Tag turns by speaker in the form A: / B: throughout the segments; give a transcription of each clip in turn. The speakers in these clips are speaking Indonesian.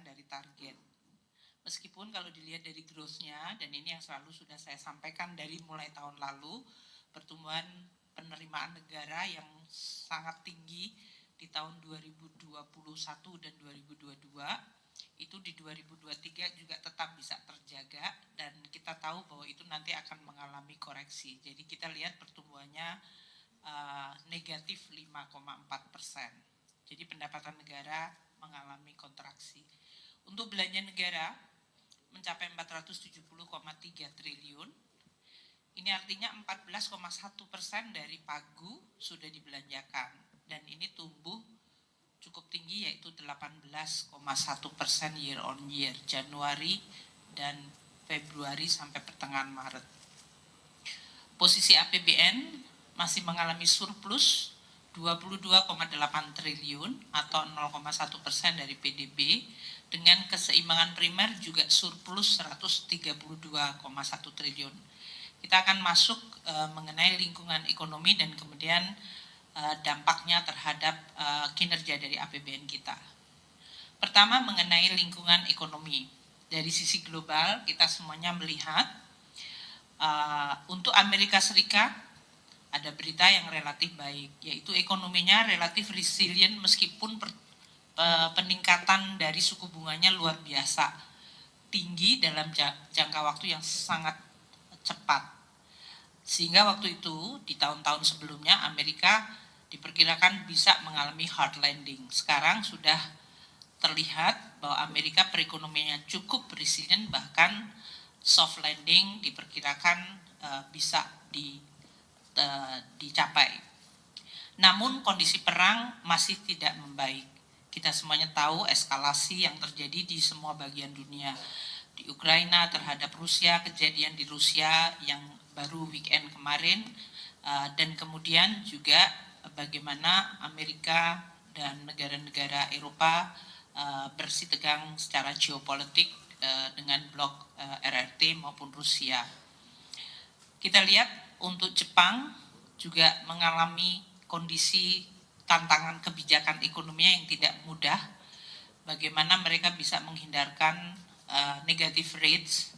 A: dari target. Meskipun kalau dilihat dari growth-nya, dan ini yang selalu sudah saya sampaikan dari mulai tahun lalu, pertumbuhan penerimaan negara yang sangat tinggi di tahun 2021 dan 2022, itu di 2023 juga tetap bisa terjaga, dan kita tahu bahwa itu nanti akan mengalami koreksi. Jadi kita lihat pertumbuhannya negatif 5,4%. Jadi pendapatan negara mengalami kontraksi. Untuk belanja negara mencapai 470,3 triliun. Ini artinya 14,1% dari pagu sudah dibelanjakan, dan ini tumbuh cukup tinggi, yaitu 18,1% year on year, Januari dan Februari sampai pertengahan Maret. Posisi APBN masih mengalami surplus 22,8 triliun atau 0,1% dari PDB, dengan keseimbangan primer juga surplus 132,1 triliun. Kita akan masuk mengenai lingkungan ekonomi dan kemudian dampaknya terhadap kinerja dari APBN kita. Pertama, mengenai lingkungan ekonomi. Dari sisi global, kita semuanya melihat untuk Amerika Serikat ada berita yang relatif baik, yaitu ekonominya relatif resilient meskipun peningkatan dari suku bunganya luar biasa tinggi dalam jangka waktu yang sangat cepat. Sehingga waktu itu di tahun-tahun sebelumnya Amerika diperkirakan bisa mengalami hard landing. Sekarang sudah terlihat bahwa Amerika perekonomiannya cukup resilient, bahkan soft landing diperkirakan bisa dicapai. Namun kondisi perang masih tidak membaik. Kita semuanya tahu eskalasi yang terjadi di semua bagian dunia. Di Ukraina terhadap Rusia, kejadian di Rusia yang baru weekend kemarin, dan kemudian juga bagaimana Amerika dan negara-negara Eropa bersitegang secara geopolitik dengan blok RRT maupun Rusia. Kita lihat untuk Jepang juga mengalami kondisi tantangan kebijakan ekonomi yang tidak mudah. Bagaimana mereka bisa menghindarkan negative rates,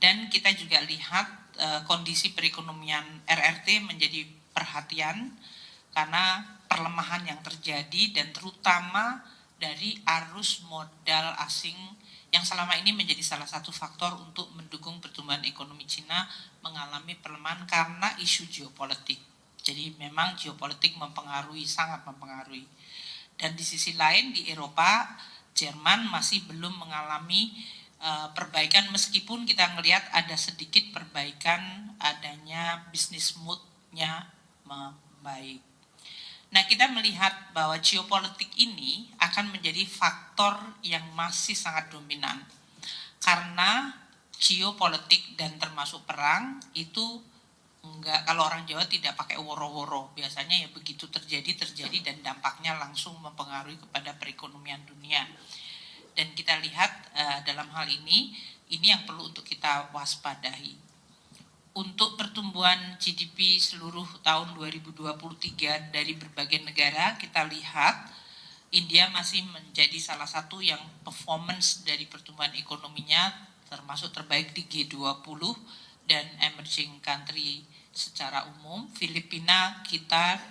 A: dan kita juga lihat kondisi perekonomian RRT menjadi perhatian karena perlemahan yang terjadi dan terutama dari arus modal asing yang selama ini menjadi salah satu faktor untuk mendukung pertumbuhan ekonomi Cina mengalami pelemahan karena isu geopolitik. Jadi memang geopolitik sangat mempengaruhi. Dan di sisi lain di Eropa, Jerman masih belum mengalami perbaikan meskipun kita melihat ada sedikit perbaikan, adanya business mood-nya membaik. Nah, kita melihat bahwa geopolitik ini akan menjadi faktor yang masih sangat dominan. Karena geopolitik dan termasuk perang itu enggak, kalau orang Jawa tidak pakai woro-woro. Biasanya ya begitu terjadi dan dampaknya langsung mempengaruhi kepada perekonomian dunia. Dan kita lihat dalam hal ini yang perlu untuk kita waspadai. Untuk pertumbuhan GDP seluruh tahun 2023 dari berbagai negara, kita lihat India masih menjadi salah satu yang performance dari pertumbuhan ekonominya termasuk terbaik di G20 dan emerging country secara umum. Filipina, kita,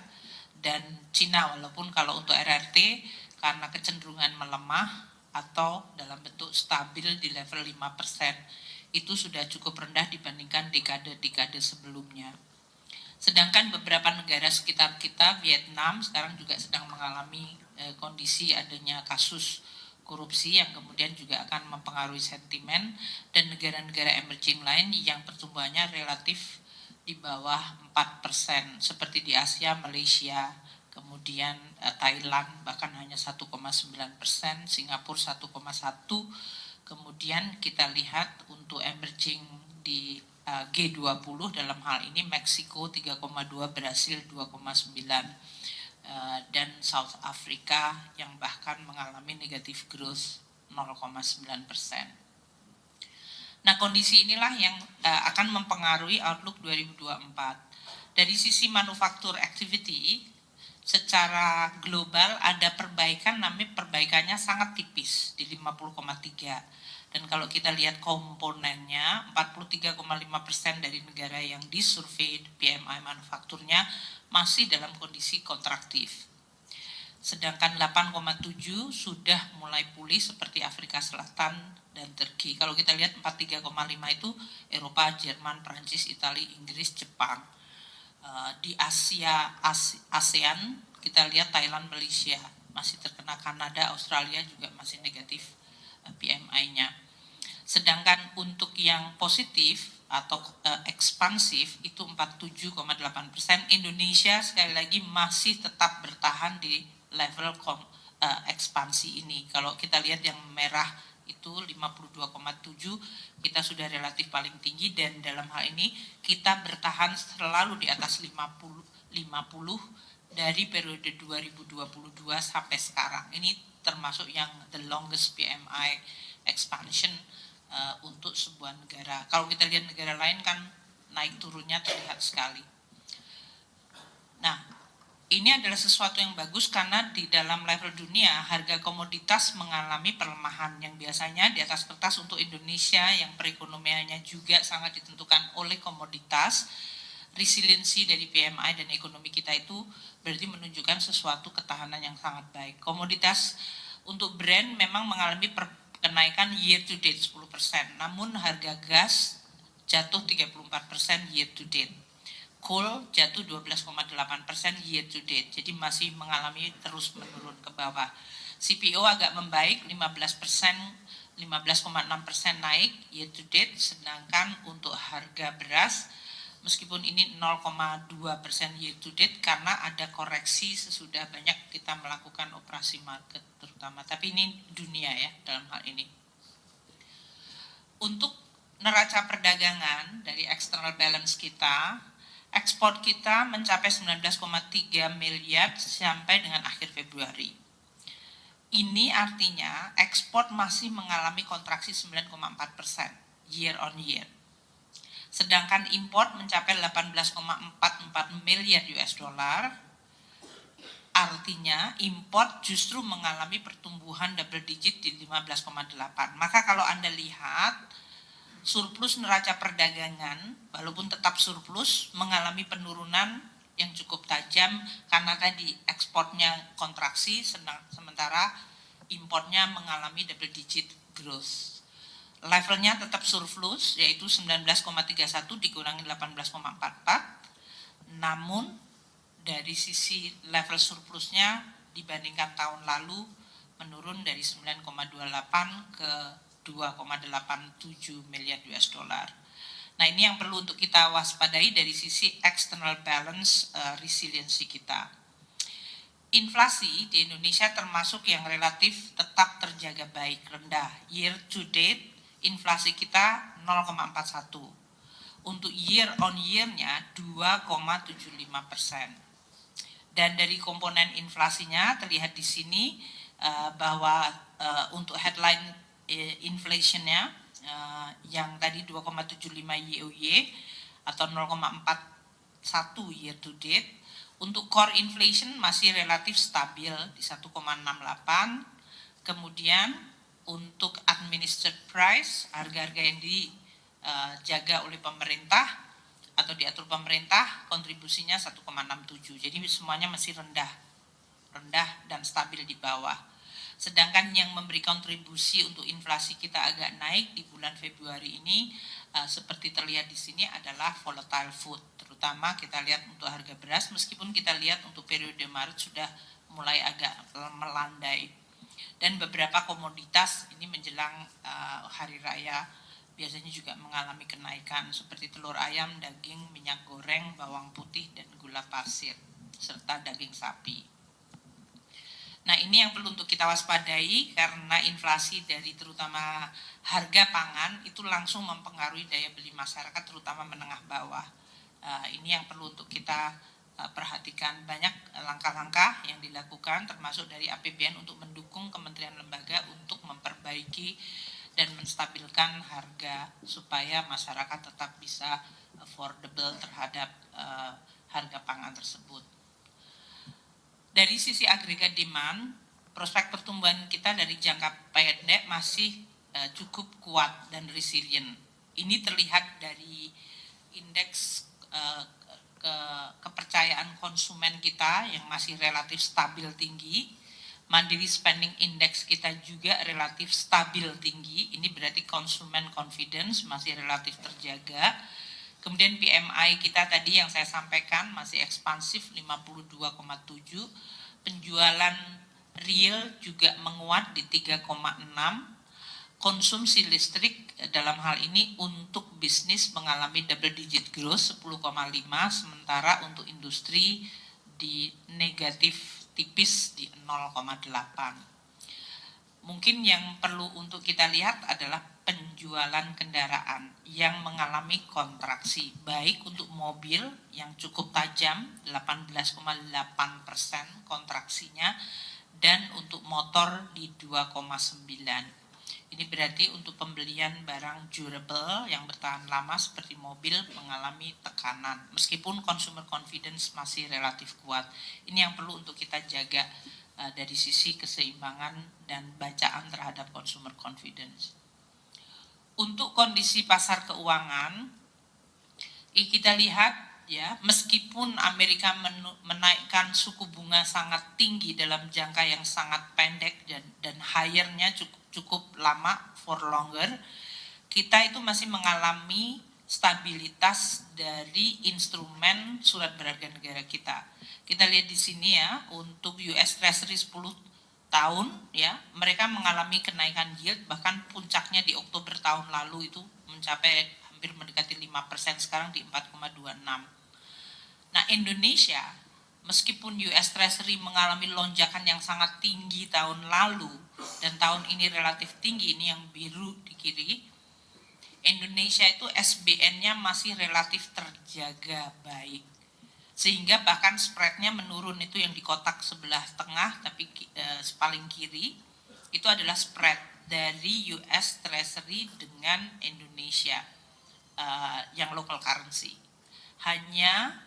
A: dan Cina, walaupun kalau untuk RRT karena kecenderungan melemah atau dalam bentuk stabil di level 5%, itu sudah cukup rendah dibandingkan dekade-dekade sebelumnya. Sedangkan beberapa negara sekitar kita, Vietnam sekarang juga sedang mengalami kondisi adanya kasus korupsi yang kemudian juga akan mempengaruhi sentimen, dan negara-negara emerging lain yang pertumbuhannya relatif di bawah 4%, seperti di Asia, Malaysia, kemudian Thailand bahkan hanya 1,9%, Singapura 1,1%. Kemudian kita lihat untuk emerging di G20 dalam hal ini Meksiko 3,2, Brasil 2,9, dan South Africa yang bahkan mengalami negative growth 0,9%. Nah, kondisi inilah yang akan mempengaruhi outlook 2024. Dari sisi manufaktur activity, secara global ada perbaikan, namun perbaikannya sangat tipis di 50,3. Dan kalau kita lihat komponennya, 43,5% dari negara yang disurvei PMI manufakturnya masih dalam kondisi kontraktif. Sedangkan 8,7 sudah mulai pulih seperti Afrika Selatan dan Turki. Kalau kita lihat 43,5 itu Eropa, Jerman, Prancis, Italia, Inggris, Jepang. Di ASEAN kita lihat Thailand, Malaysia masih terkena, Kanada, Australia juga masih negatif PMI-nya. Sedangkan untuk yang positif atau ekspansif itu 47,8%. Indonesia sekali lagi masih tetap bertahan di level ekspansi ini. Kalau kita lihat yang merah itu 52,7, kita sudah relatif paling tinggi, dan dalam hal ini kita bertahan selalu di atas 50 dari periode 2022 sampai sekarang. Ini termasuk yang the longest PMI expansion untuk sebuah negara. Kalau kita lihat negara lain kan naik turunnya terlihat sekali. Nah, ini adalah sesuatu yang bagus karena di dalam level dunia harga komoditas mengalami pelemahan yang biasanya di atas kertas untuk Indonesia yang perekonomiannya juga sangat ditentukan oleh komoditas. Resiliensi dari PMI dan ekonomi kita itu berarti menunjukkan sesuatu ketahanan yang sangat baik. Komoditas untuk Brent memang mengalami kenaikan year to date 10%, namun harga gas jatuh 34% year to date. Coal jatuh 12,8% year to date, jadi masih mengalami terus menurun ke bawah. CPO agak membaik 15%, 15,6% naik year to date, sedangkan untuk harga beras meskipun ini 0,2% year to date karena ada koreksi sesudah banyak kita melakukan operasi market terutama, tapi ini dunia ya dalam hal ini. Untuk neraca perdagangan dari external balance kita, ekspor kita mencapai 19,3 miliar sampai dengan akhir Februari. Ini artinya ekspor masih mengalami kontraksi 9,4% year on year. Sedangkan import mencapai 18,44 miliar US dollar. Artinya import justru mengalami pertumbuhan double digit di 15,8. Maka kalau Anda lihat surplus neraca perdagangan walaupun tetap surplus mengalami penurunan yang cukup tajam karena tadi ekspornya kontraksi sementara importnya mengalami double digit growth. Levelnya tetap surplus yaitu 19,31 dikurangi 18,44, namun dari sisi level surplusnya dibandingkan tahun lalu menurun dari 9,28 ke 2,87 miliar US dollar. Nah, ini yang perlu untuk kita waspadai dari sisi external balance resiliency kita. Inflasi di Indonesia termasuk yang relatif tetap terjaga baik, rendah. Year to date inflasi kita 0,41. Untuk year on year-nya 2,75%. Dan dari komponen inflasinya terlihat di sini bahwa untuk headline inflation-nya yang tadi 2,75 YoY atau 0,41 year to date. Untuk core inflation masih relatif stabil di 1,68. Kemudian untuk administered price, harga-harga yang dijaga oleh pemerintah atau diatur pemerintah, kontribusinya 1,67. Jadi semuanya masih rendah dan stabil di bawah. Sedangkan yang memberi kontribusi untuk inflasi kita agak naik di bulan Februari ini seperti terlihat di sini adalah volatile food. Terutama kita lihat untuk harga beras, meskipun kita lihat untuk periode Maret sudah mulai agak melandai. Dan beberapa komoditas ini menjelang hari raya biasanya juga mengalami kenaikan seperti telur ayam, daging, minyak goreng, bawang putih, dan gula pasir, serta daging sapi. Nah, ini yang perlu untuk kita waspadai karena inflasi dari terutama harga pangan itu langsung mempengaruhi daya beli masyarakat terutama menengah bawah. Ini yang perlu untuk kita perhatikan. Banyak langkah-langkah yang dilakukan termasuk dari APBN untuk mendukung kementerian lembaga untuk memperbaiki dan menstabilkan harga supaya masyarakat tetap bisa affordable terhadap harga pangan tersebut. Dari sisi agregat demand, prospek pertumbuhan kita dari jangka pendek masih cukup kuat dan resilient. Ini terlihat dari indeks kepercayaan konsumen kita yang masih relatif stabil tinggi. Mandiri Spending Index kita juga relatif stabil tinggi. Ini berarti consumer confidence masih relatif terjaga. Kemudian PMI kita tadi yang saya sampaikan masih ekspansif 52,7. Penjualan real juga menguat di 3,6. Konsumsi listrik dalam hal ini untuk bisnis mengalami double digit growth 10,5, sementara untuk industri di negatif tipis di 0,8. Mungkin yang perlu untuk kita lihat adalah penjualan kendaraan yang mengalami kontraksi, baik untuk mobil yang cukup tajam 18,8% kontraksinya, dan untuk motor di 2,9. Ini berarti untuk pembelian barang durable yang bertahan lama seperti mobil mengalami tekanan, meskipun consumer confidence masih relatif kuat. Ini yang perlu untuk kita jaga dari sisi keseimbangan dan bacaan terhadap consumer confidence. Untuk kondisi pasar keuangan, kita lihat ya, meskipun Amerika menaikkan suku bunga sangat tinggi dalam jangka yang sangat pendek dan higher-nya cukup lama, for longer, kita itu masih mengalami stabilitas dari instrumen surat berharga negara kita. Kita lihat di sini ya, untuk US Treasury 10 tahun ya, mereka mengalami kenaikan yield, bahkan puncaknya di Oktober tahun lalu itu mencapai hampir mendekati 5%, sekarang di 4,26. Nah, Indonesia meskipun US Treasury mengalami lonjakan yang sangat tinggi tahun lalu dan tahun ini relatif tinggi, ini yang biru di kiri, Indonesia itu SBN-nya masih relatif terjaga baik. Sehingga bahkan spread-nya menurun, itu yang di kotak sebelah tengah tapi paling kiri itu adalah spread dari US Treasury dengan Indonesia yang local currency. Hanya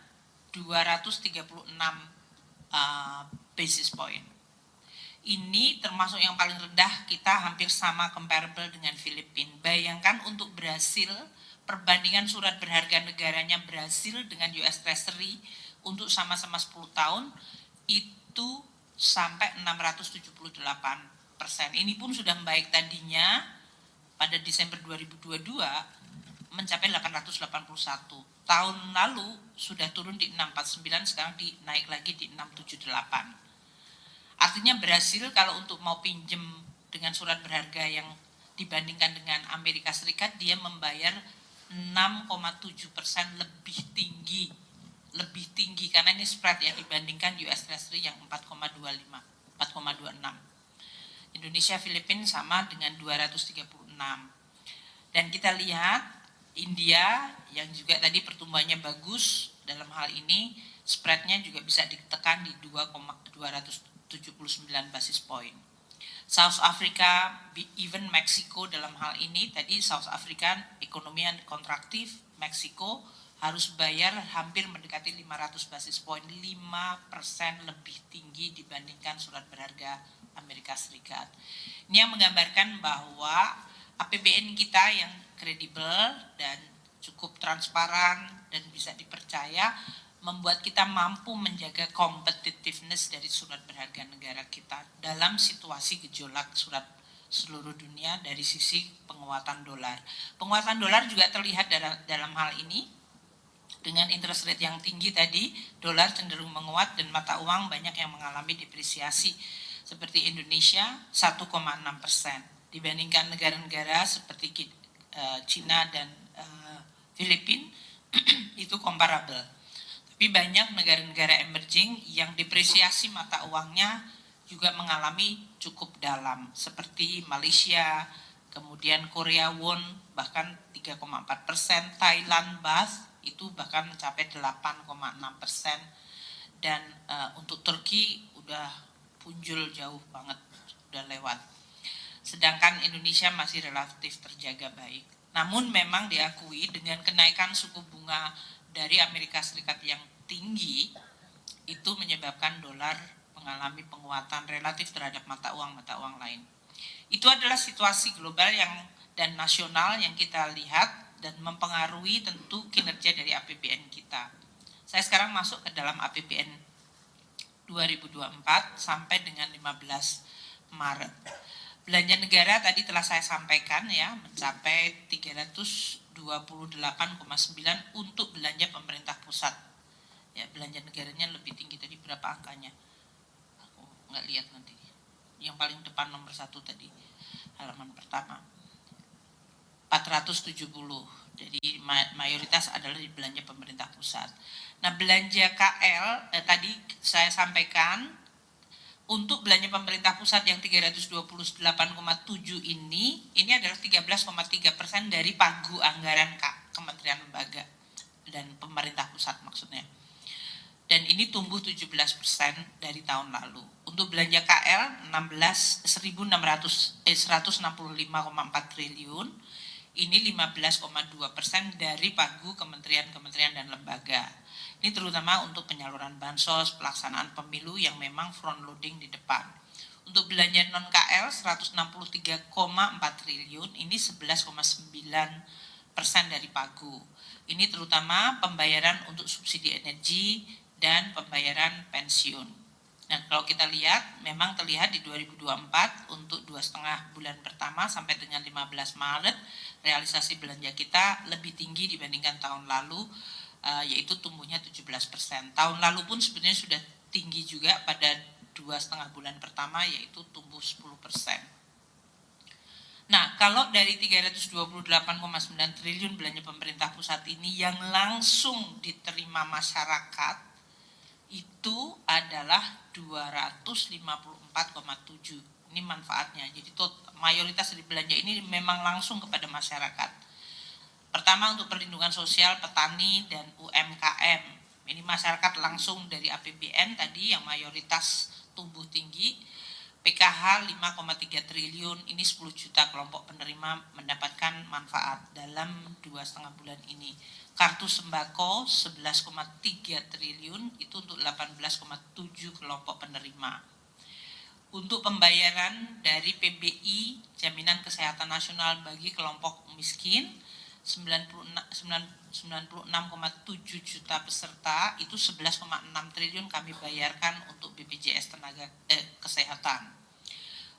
A: 236 basis point. Ini termasuk yang paling rendah, kita hampir sama comparable dengan Filipina. Bayangkan untuk Brasil, perbandingan surat berharga negaranya Brasil dengan US Treasury untuk sama-sama 10 tahun itu sampai 678%. Ini pun sudah membaik, tadinya pada Desember 2022 mencapai 881. Tahun lalu sudah turun di 649, sekarang naik lagi di 678. Artinya Brasil kalau untuk mau pinjem dengan surat berharga yang dibandingkan dengan Amerika Serikat, dia membayar 6,7% lebih tinggi karena ini spread ya, dibandingkan US Treasury yang 4,26. Indonesia Filipina sama dengan 236. Dan kita lihat India yang juga tadi pertumbuhannya bagus, dalam hal ini spreadnya juga bisa ditekan di 279 basis point. South Africa, even Meksiko dalam hal ini, tadi South Africa ekonomi yang kontraktif, Meksiko harus bayar hampir mendekati 500 basis point, 5% lebih tinggi dibandingkan surat berharga Amerika Serikat. Ini yang menggambarkan bahwa APBN kita yang kredibel dan cukup transparan dan bisa dipercaya membuat kita mampu menjaga competitiveness dari surat berharga negara kita dalam situasi gejolak surat seluruh dunia dari sisi penguatan dolar. Penguatan dolar juga terlihat dalam hal ini. Dengan interest rate yang tinggi tadi, dolar cenderung menguat dan mata uang banyak yang mengalami depresiasi. Seperti Indonesia 1,6%. Dibandingkan negara-negara seperti Cina dan Filipina itu comparable. Tapi banyak negara-negara emerging yang depresiasi mata uangnya juga mengalami cukup dalam, seperti Malaysia, kemudian Korea won bahkan 3,4%, Thailand baht itu bahkan mencapai 8,6%, dan untuk Turki udah punjul jauh banget, udah lewat. Sedangkan Indonesia masih relatif terjaga baik. Namun memang diakui dengan kenaikan suku bunga dari Amerika Serikat yang tinggi, itu menyebabkan dolar mengalami penguatan relatif terhadap mata uang lain. Itu adalah situasi global dan nasional yang kita lihat dan mempengaruhi tentu kinerja dari APBN kita. Saya sekarang masuk ke dalam APBN 2024 sampai dengan 15 Maret. Belanja negara tadi telah saya sampaikan ya, mencapai 328,9 untuk belanja pemerintah pusat. Ya, belanja negaranya lebih tinggi tadi, berapa angkanya? Aku nggak lihat nanti. Yang paling depan nomor 1 tadi, halaman pertama. 470. Jadi mayoritas adalah di belanja pemerintah pusat. Nah, belanja KL tadi saya sampaikan untuk belanja pemerintah pusat yang 328,7 ini adalah 13,3% dari pagu anggaran kementerian lembaga dan pemerintah pusat maksudnya. Dan ini tumbuh 17% dari tahun lalu. Untuk belanja KL 165,4 triliun, ini 15,2% dari pagu kementerian-kementerian dan lembaga. Ini terutama untuk penyaluran bansos, pelaksanaan pemilu yang memang front loading di depan. Untuk belanja non-KL 163,4 triliun, ini 11,9% dari pagu. Ini terutama pembayaran untuk subsidi energi dan pembayaran pensiun. Nah, kalau kita lihat, memang terlihat di 2024 untuk 2,5 bulan pertama sampai dengan 15 Maret, realisasi belanja kita lebih tinggi dibandingkan tahun lalu, yaitu tumbuhnya 17%. Tahun lalu pun sebenarnya sudah tinggi juga pada 2,5 bulan pertama, yaitu tumbuh 10%. Nah, kalau dari 328,9 triliun belanja pemerintah pusat ini yang langsung diterima masyarakat, itu adalah 254,7. Ini manfaatnya. Jadi mayoritas dari belanja ini memang langsung kepada masyarakat. Pertama untuk perlindungan sosial petani dan UMKM. Ini masyarakat langsung dari APBN tadi yang mayoritas tumbuh tinggi. PKH 5,3 triliun, ini 10 juta kelompok penerima mendapatkan manfaat dalam 2,5 bulan ini. Kartu sembako 11,3 triliun, itu untuk 18,7 kelompok penerima. Untuk pembayaran dari PBI, Jaminan Kesehatan Nasional bagi kelompok miskin, 96,7 juta peserta, itu 11,6 triliun kami bayarkan untuk BPJS Kesehatan.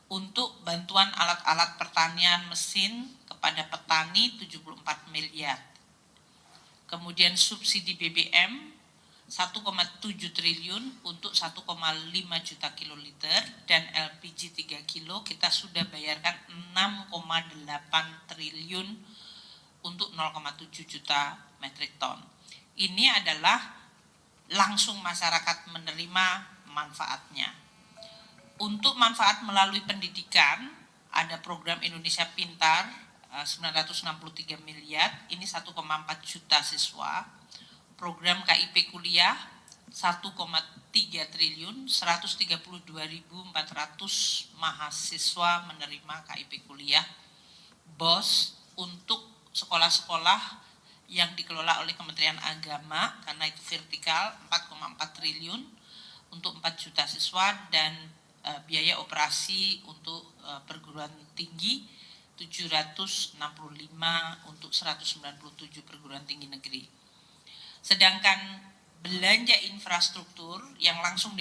A: Untuk bantuan alat-alat pertanian mesin kepada petani 74 miliar. Kemudian subsidi BBM 1,7 triliun untuk 1,5 juta kiloliter, dan LPG 3 kilo kita sudah bayarkan 6,8 triliun untuk 0,7 juta metrik ton. Ini adalah langsung masyarakat menerima manfaatnya. Untuk manfaat melalui pendidikan, ada program Indonesia Pintar 963 miliar, ini 1,4 juta siswa. Program KIP kuliah 1,3 triliun, 132.400 mahasiswa menerima KIP kuliah. BOS untuk sekolah-sekolah yang dikelola oleh Kementerian Agama, karena itu vertikal, 4,4 triliun untuk 4 juta siswa, dan biaya operasi untuk perguruan tinggi 765 untuk 197 perguruan tinggi negeri. Sedangkan belanja infrastruktur yang langsung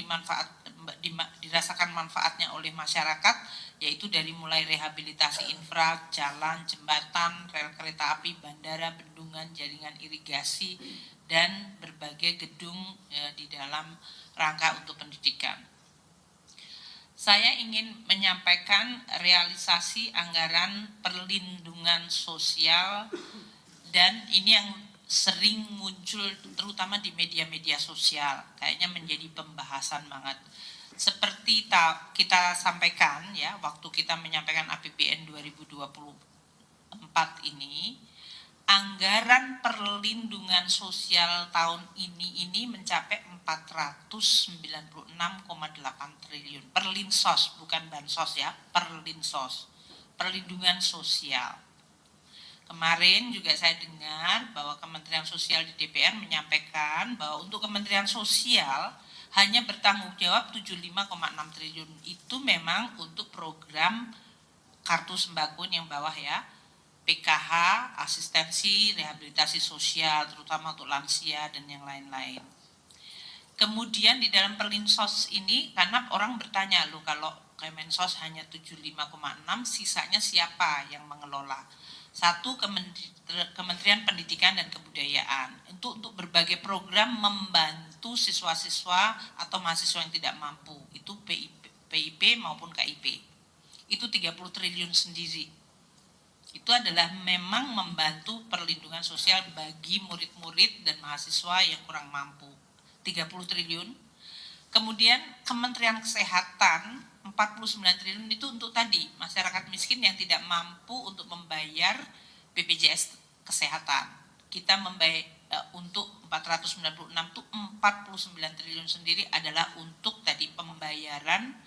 A: dirasakan manfaatnya oleh masyarakat, yaitu dari mulai rehabilitasi infra, jalan, jembatan, rel kereta api, bandara, bendungan, jaringan irigasi, dan berbagai gedung di dalam rangka untuk pendidikan. Saya ingin menyampaikan realisasi anggaran perlindungan sosial, dan ini yang sering muncul terutama di media-media sosial, kayaknya menjadi pembahasan banget. Seperti kita sampaikan ya, waktu kita menyampaikan APBN 2024 ini, anggaran perlindungan sosial tahun ini mencapai 496,8 triliun. Perlinsos, bukan bansos ya, perlinsos, perlindungan sosial. Kemarin juga saya dengar bahwa Kementerian Sosial di DPR menyampaikan bahwa untuk Kementerian Sosial hanya bertanggung jawab 75,6 triliun. Itu memang untuk program kartu sembako yang bawah ya, PKH, asistensi, rehabilitasi sosial, terutama untuk lansia dan yang lain-lain. Kemudian di dalam Perlinsos ini, karena orang bertanya, loh kalau Kemensos hanya 75,6, sisanya siapa yang mengelola? Satu, Kementerian Pendidikan dan Kebudayaan untuk berbagai program membantu siswa-siswa atau mahasiswa yang tidak mampu, itu PIP maupun KIP. Itu 30 triliun sendiri. Itu adalah memang membantu perlindungan sosial bagi murid-murid dan mahasiswa yang kurang mampu. 30 triliun. Kemudian Kementerian Kesehatan 49 triliun itu untuk tadi masyarakat miskin yang tidak mampu untuk membayar BPJS Kesehatan. Kita membayar untuk 496 itu 49 triliun sendiri adalah untuk tadi pembayaran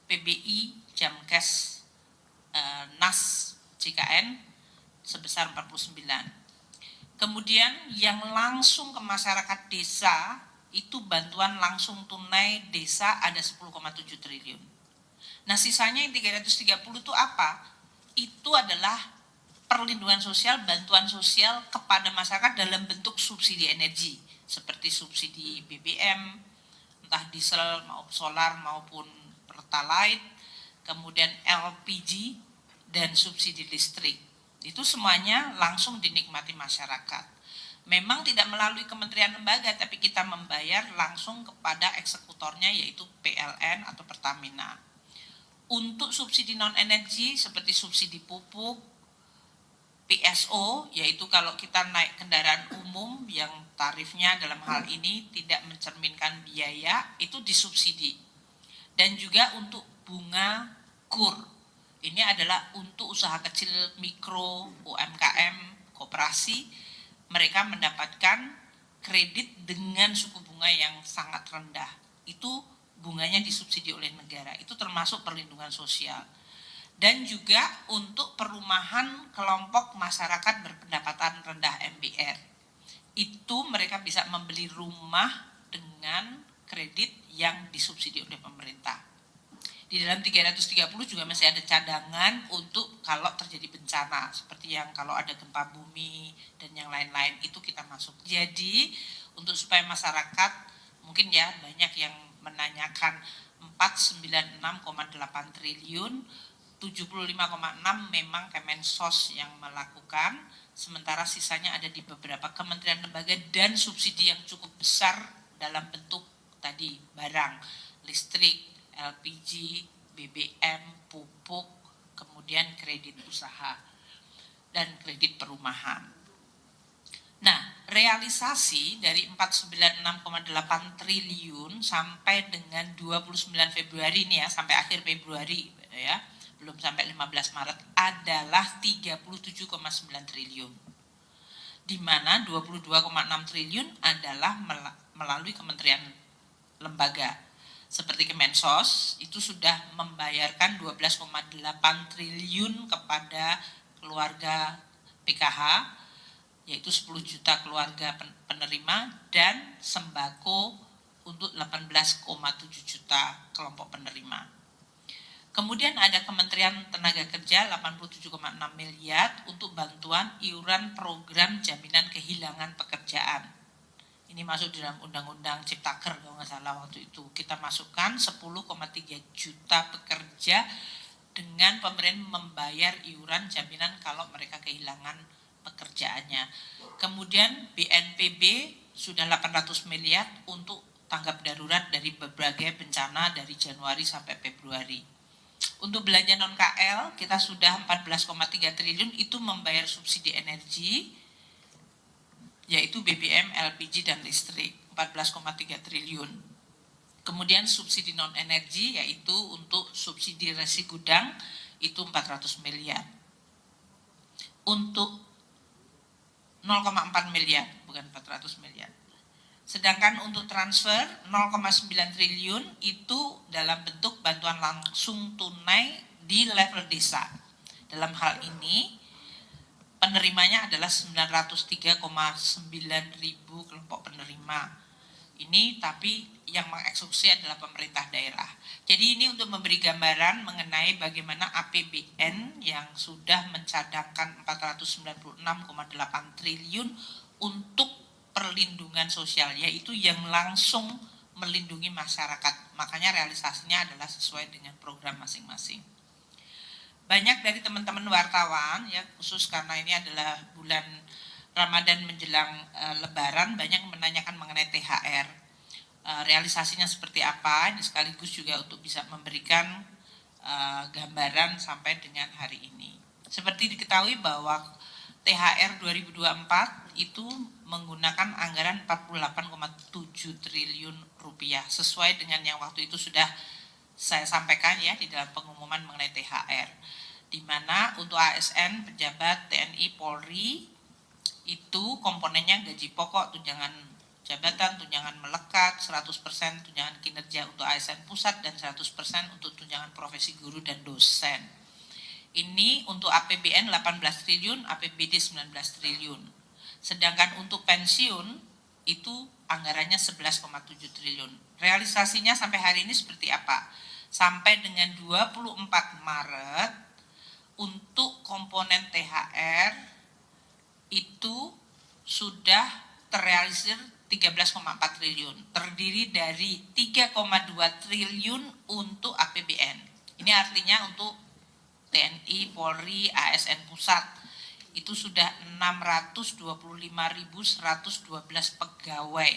A: PBI, Jamkes, NAS, JKN sebesar 49. Kemudian yang langsung ke masyarakat desa itu bantuan langsung tunai desa ada 10,7 triliun. Nah sisanya yang 330 itu apa? Itu adalah perlindungan sosial, bantuan sosial kepada masyarakat dalam bentuk subsidi energi. Seperti subsidi BBM, entah diesel, maupun solar, maupun pertalite, kemudian LPG, dan subsidi listrik. Itu semuanya langsung dinikmati masyarakat. Memang tidak melalui kementerian lembaga, tapi kita membayar langsung kepada eksekutornya yaitu PLN atau Pertamina. Untuk subsidi non-energi seperti subsidi pupuk, PSO, yaitu kalau kita naik kendaraan umum yang tarifnya dalam hal ini tidak mencerminkan biaya, itu disubsidi. Dan juga untuk bunga KUR, ini adalah untuk usaha kecil, mikro, UMKM, koperasi, mereka mendapatkan kredit dengan suku bunga yang sangat rendah. Itu bunganya disubsidi oleh negara. Itu termasuk perlindungan sosial. Dan juga untuk perumahan kelompok masyarakat berpendapatan rendah MBR. Itu mereka bisa membeli rumah dengan kredit yang disubsidi oleh pemerintah. Di dalam 330 juga masih ada cadangan untuk kalau terjadi bencana seperti yang kalau ada gempa bumi dan yang lain-lain itu kita masuk. Jadi untuk supaya masyarakat mungkin ya banyak yang menanyakan 496,8 triliun, 75,6 memang Kemensos yang melakukan, sementara sisanya ada di beberapa kementerian lembaga dan subsidi yang cukup besar dalam bentuk tadi barang, listrik, LPG, BBM, pupuk, kemudian kredit usaha dan kredit perumahan. Nah, realisasi dari 496,8 triliun sampai dengan 29 Februari nih ya, sampai akhir Februari ya, belum sampai 15 Maret adalah 37,9 triliun. Di mana 22,6 triliun adalah melalui kementerian lembaga. Seperti Kemensos itu sudah membayarkan 12,8 triliun kepada keluarga PKH, yaitu 10 juta keluarga penerima, dan sembako untuk 18,7 juta kelompok penerima. Kemudian ada Kementerian Tenaga Kerja 87,6 miliar untuk bantuan iuran program jaminan kehilangan pekerjaan. Ini masuk dalam Undang-Undang Ciptaker kalau nggak salah waktu itu. Kita masukkan 10,3 juta pekerja dengan pemerintah membayar iuran jaminan kalau mereka kehilangan pekerjaannya. Kemudian BNPB sudah 800 miliar untuk tanggap darurat dari berbagai bencana dari Januari sampai Februari. Untuk belanja non-KL kita sudah 14,3 triliun itu membayar subsidi energi, yaitu BBM, LPG, dan listrik, 14,3 triliun. Kemudian subsidi non-energi, yaitu untuk subsidi resi gudang, itu 400 miliar. Untuk 0,4 miliar, bukan 400 miliar. Sedangkan untuk transfer 0,9 triliun itu dalam bentuk bantuan langsung tunai di level desa. Dalam hal ini, penerimanya adalah 903,9 ribu kelompok penerima. ini, tapi yang mengeksekusi adalah pemerintah daerah. Jadi ini untuk memberi gambaran mengenai bagaimana APBN yang sudah mencadangkan 496,8 triliun untuk perlindungan sosial, yaitu yang langsung melindungi masyarakat. Makanya realisasinya adalah sesuai dengan program masing-masing. Banyak dari teman-teman wartawan, ya khusus karena ini adalah bulan Ramadan menjelang Lebaran, banyak menanyakan mengenai THR. Realisasinya seperti apa, ini sekaligus juga untuk bisa memberikan gambaran sampai dengan hari ini. Seperti diketahui bahwa THR 2024 itu menggunakan anggaran 48,7 triliun rupiah, sesuai dengan yang waktu itu sudah saya sampaikan ya di dalam pengumuman mengenai THR, di mana untuk ASN, pejabat TNI, Polri itu komponennya gaji pokok, tunjangan jabatan, tunjangan melekat, 100% tunjangan kinerja untuk ASN pusat, dan 100% untuk tunjangan profesi guru dan dosen. Ini untuk APBN 18 triliun, APBD 19 triliun. Sedangkan untuk pensiun itu anggarannya 11,7 triliun. Realisasinya sampai hari ini seperti apa? Sampai dengan 24 Maret untuk komponen THR itu sudah terrealisir 13,4 triliun, terdiri dari 3,2 triliun untuk APBN. Ini artinya untuk TNI, Polri, ASN pusat itu sudah 625.112 pegawai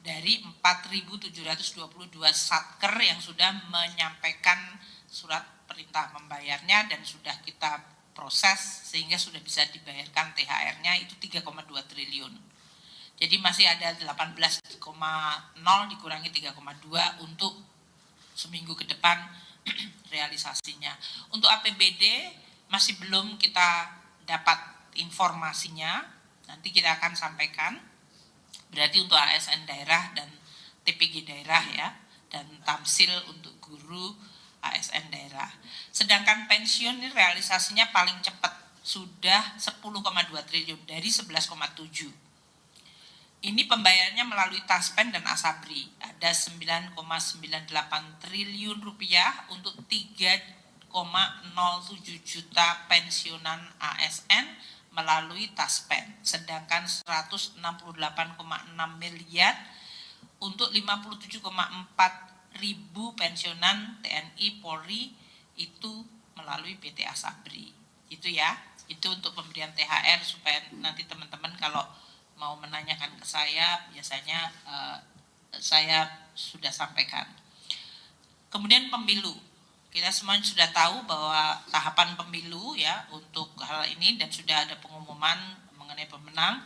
A: dari 4.722 satker yang sudah menyampaikan surat perintah membayarnya dan sudah kita proses sehingga sudah bisa dibayarkan THR-nya itu 3,2 triliun. Jadi masih ada 18,0 dikurangi 3,2 untuk seminggu ke depan realisasinya. Untuk APBD masih belum kita dapat informasinya, nanti kita akan sampaikan. Berarti untuk ASN daerah dan TPG daerah ya, dan tamsil untuk guru ASN daerah. Sedangkan pensiun ini realisasinya paling cepat, sudah 10,2 triliun dari 11,7. Ini pembayarannya melalui Taspen dan Asabri. Ada 9,98 triliun rupiah untuk 3,07 juta pensiunan ASN melalui Taspen. Sedangkan 168,6 miliar untuk 57,4 ribu pensiunan TNI Polri itu melalui PT Asabri. Itu ya, itu untuk pemberian THR supaya nanti teman-teman kalau mau menanyakan ke saya biasanya saya sudah sampaikan. Kemudian pemilu, kita semua sudah tahu bahwa tahapan pemilu ya untuk hal ini dan sudah ada pengumuman mengenai pemenang.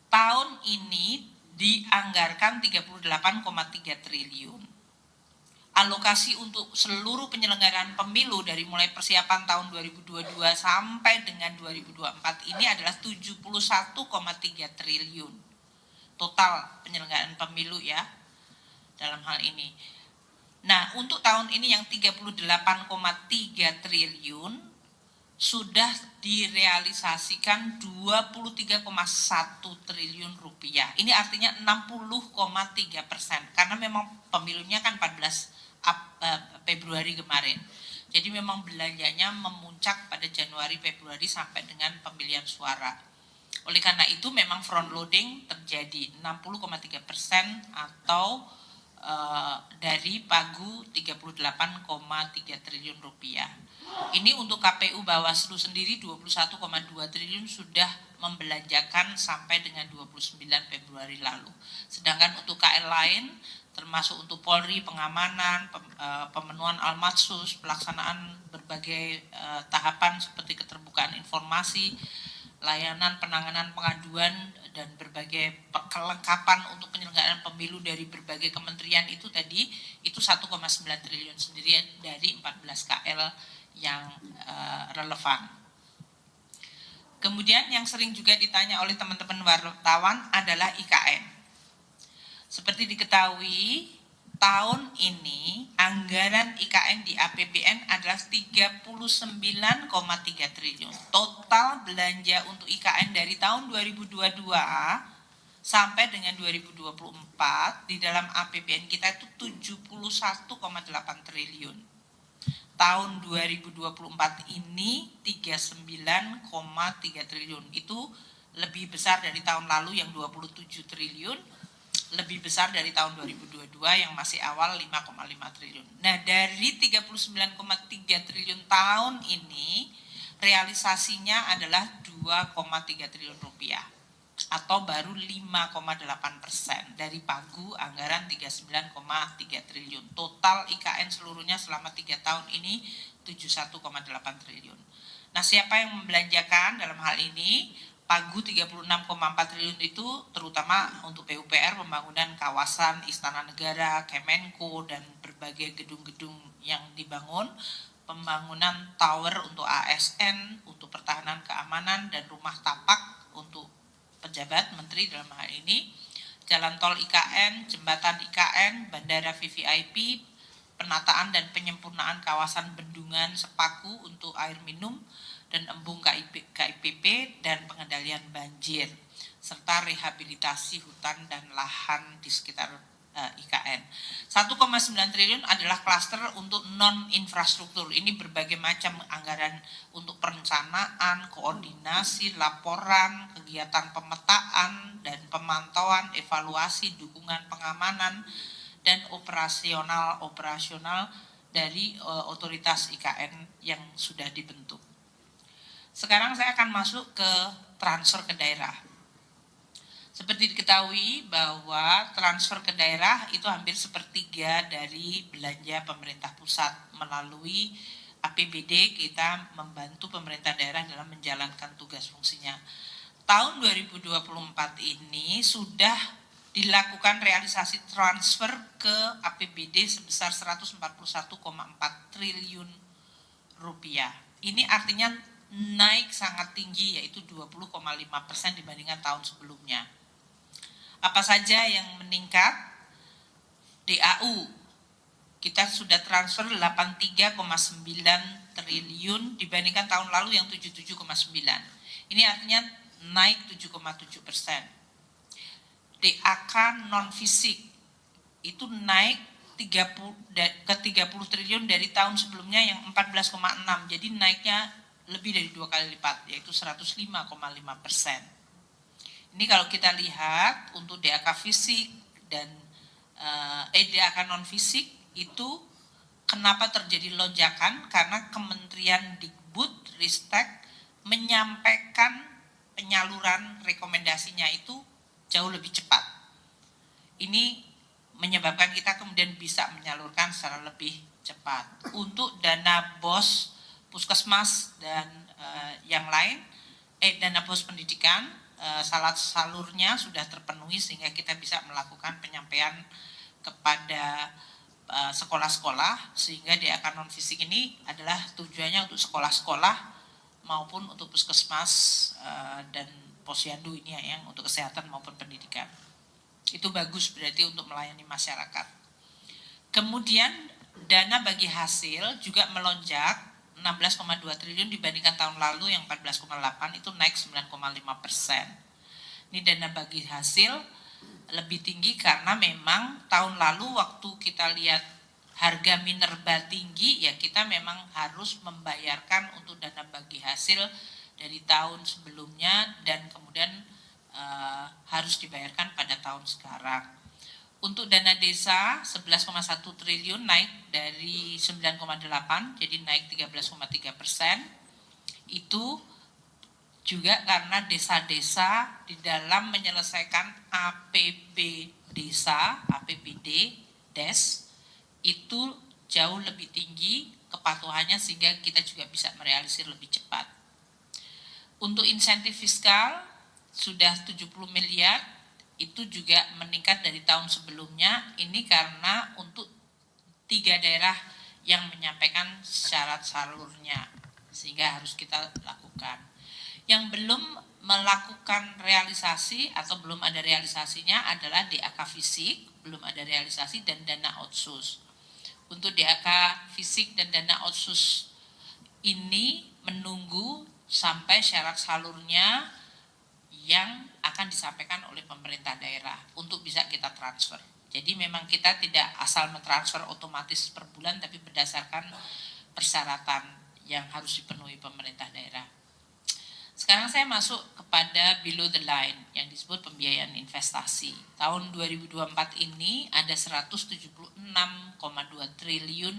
A: Tahun ini dianggarkan 38,3 triliun. Alokasi untuk seluruh penyelenggaraan pemilu dari mulai persiapan tahun 2022 sampai dengan 2024 ini adalah 71,3 triliun. Total penyelenggaraan pemilu ya dalam hal ini. Nah, untuk tahun ini yang 38,3 triliun sudah direalisasikan 23,1 triliun rupiah. Ini artinya 60,3%, karena memang pemilunya kan 14 Februari kemarin. Jadi memang belanjanya memuncak pada Januari Februari sampai dengan pemilihan suara. Oleh karena itu memang front loading terjadi 60,3% atau dari pagu 38,3 triliun rupiah. Ini untuk KPU Bawaslu sendiri 21,2 triliun sudah membelanjakan sampai dengan 29 Februari lalu. Sedangkan untuk KL lain termasuk untuk Polri, pengamanan, pemenuhan almatsus, pelaksanaan berbagai tahapan seperti keterbukaan informasi, layanan penanganan pengaduan dan berbagai kelengkapan untuk penyelenggaraan pemilu dari berbagai kementerian itu tadi itu 1,9 triliun sendiri dari 14 KL yang relevan. Kemudian yang sering juga ditanya oleh teman-teman wartawan adalah IKN. Seperti diketahui tahun ini anggaran IKN di APBN adalah 39,3 triliun. Total belanja untuk IKN dari tahun 2022 Sampai dengan 2024 di dalam APBN kita itu 71,8 triliun. Tahun 2024 ini 39,3 triliun. Itu lebih besar dari tahun lalu yang 27 triliun, lebih besar dari tahun 2022 yang masih awal 5,5 triliun. Nah, dari 39,3 triliun tahun ini realisasinya adalah 2,3 triliun rupiah atau baru 5,8% dari pagu anggaran 39,3 triliun. Total IKN seluruhnya selama 3 tahun ini 71,8 triliun. Nah, siapa yang membelanjakan dalam hal ini? Pagu 36,4 triliun itu terutama untuk PUPR, pembangunan kawasan Istana Negara, Kemenko, dan berbagai gedung-gedung yang dibangun, pembangunan tower untuk ASN, untuk pertahanan keamanan, dan rumah tapak untuk pejabat menteri dalam hal ini, jalan tol IKN, jembatan IKN, bandara VVIP, penataan dan penyempurnaan kawasan bendungan Sepaku untuk air minum dan embung KIPP dan pengendalian banjir, serta rehabilitasi hutan dan lahan di sekitar IKN. 1,9 triliun adalah klaster untuk non-infrastruktur. Ini berbagai macam anggaran untuk perencanaan, koordinasi, laporan, kegiatan pemetaan dan pemantauan, evaluasi, dukungan pengamanan, dan operasional dari otoritas IKN yang sudah dibentuk. Sekarang saya akan masuk ke transfer ke daerah. Seperti diketahui bahwa transfer ke daerah itu hampir sepertiga dari belanja pemerintah pusat. Melalui APBD kita membantu pemerintah daerah dalam menjalankan tugas fungsinya. Tahun 2024 ini sudah dilakukan realisasi transfer ke APBD sebesar 141,4 triliun rupiah. Ini artinya naik sangat tinggi, yaitu 20,5% dibandingkan tahun sebelumnya. Apa saja yang meningkat? DAU, kita sudah transfer 83,9 triliun dibandingkan tahun lalu yang 77,9. Ini artinya naik 7,7%. DAK non fisik itu naik ke 30 triliun dari tahun sebelumnya yang 14,6. Jadi naiknya lebih dari 2 kali lipat, yaitu 105,5%. Ini kalau kita lihat untuk DAK fisik dan DAK non fisik itu kenapa terjadi lonjakan? Karena Kementerian Dikbud Ristek menyampaikan penyaluran rekomendasinya itu jauh lebih cepat. Ini menyebabkan kita kemudian bisa menyalurkan secara lebih cepat. Untuk dana BOS, Puskesmas dan yang lain, dana BOS pendidikan, salurnya sudah terpenuhi sehingga kita bisa melakukan penyampaian kepada sekolah-sekolah, sehingga DAK non fisik ini adalah tujuannya untuk sekolah-sekolah maupun untuk puskesmas dan posyandu ini yang untuk kesehatan maupun pendidikan. Itu bagus berarti untuk melayani masyarakat. Kemudian dana bagi hasil juga melonjak 16,2 triliun dibandingkan tahun lalu yang 14,8, itu naik 9,5%. Ini dana bagi hasil lebih tinggi karena memang tahun lalu waktu kita lihat harga minerba tinggi, ya kita memang harus membayarkan untuk dana bagi hasil dari tahun sebelumnya dan kemudian harus dibayarkan pada tahun sekarang. Untuk dana desa 11,1 triliun naik dari 9,8, jadi naik 13,3%. Itu juga karena desa-desa di dalam menyelesaikan APB desa, APBD, DES, itu jauh lebih tinggi kepatuhannya sehingga kita juga bisa merealisir lebih cepat. Untuk insentif fiskal sudah 70 miliar, itu juga meningkat dari tahun sebelumnya. Ini karena untuk 3 daerah yang menyampaikan syarat salurnya, sehingga harus kita lakukan. Yang belum melakukan realisasi atau belum ada realisasinya adalah DAK fisik, belum ada realisasi, dan dana otsus. Untuk DAK fisik dan dana otsus ini menunggu sampai syarat salurnya yang akan disampaikan oleh pemerintah daerah untuk bisa kita transfer. Jadi memang kita tidak asal mentransfer otomatis per bulan, tapi berdasarkan persyaratan yang harus dipenuhi pemerintah daerah. Sekarang saya masuk kepada below the line yang disebut pembiayaan investasi. Tahun 2024 ini ada 176,2 triliun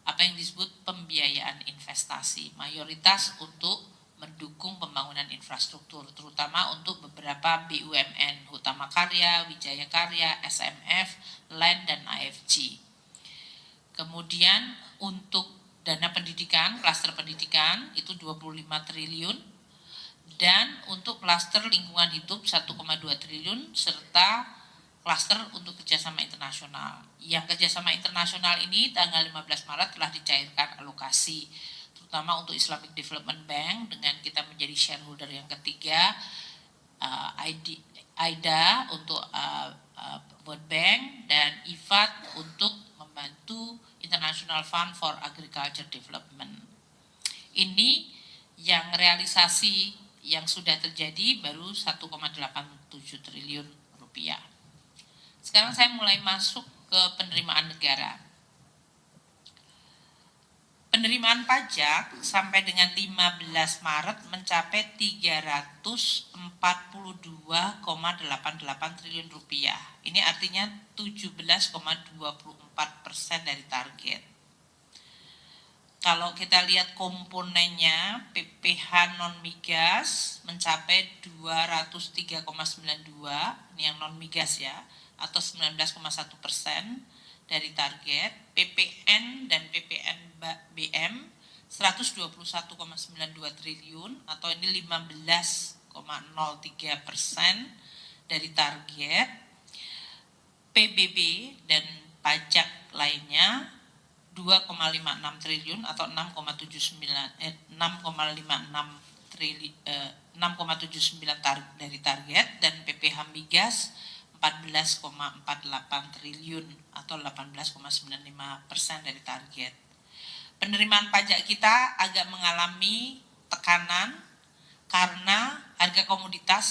A: apa yang disebut pembiayaan investasi. Mayoritas untuk mendukung pembangunan infrastruktur, terutama untuk beberapa BUMN, Hutama Karya, Wijaya Karya, SMF, LAN, dan AFG. Kemudian untuk dana pendidikan, klaster pendidikan itu 25 triliun, dan untuk klaster lingkungan hidup 1,2 triliun, serta klaster untuk kerjasama internasional. Yang kerjasama internasional ini tanggal 15 Maret telah dicairkan alokasi, terutama untuk Islamic Development Bank dengan kita menjadi shareholder yang ketiga, AIDA untuk World Bank, dan IFAD untuk membantu International Fund for Agriculture Development. Ini yang realisasi yang sudah terjadi baru 1,87 triliun rupiah. Sekarang saya mulai masuk ke penerimaan negara. Penerimaan pajak sampai dengan 15 Maret mencapai 342,88 triliun rupiah. Ini artinya 17,24% dari target. Kalau kita lihat komponennya, PPH non migas mencapai 203,92, ini yang non migas ya, atau 19,1% dari target. PPN dan PPNBM 121,92 triliun atau ini 15,03% dari target. PBB dan pajak lainnya 2,56 triliun atau 6,79 dari target, dan PPH migas 14,48 triliun atau 18,95% dari target. Penerimaan pajak kita agak mengalami tekanan karena harga komoditas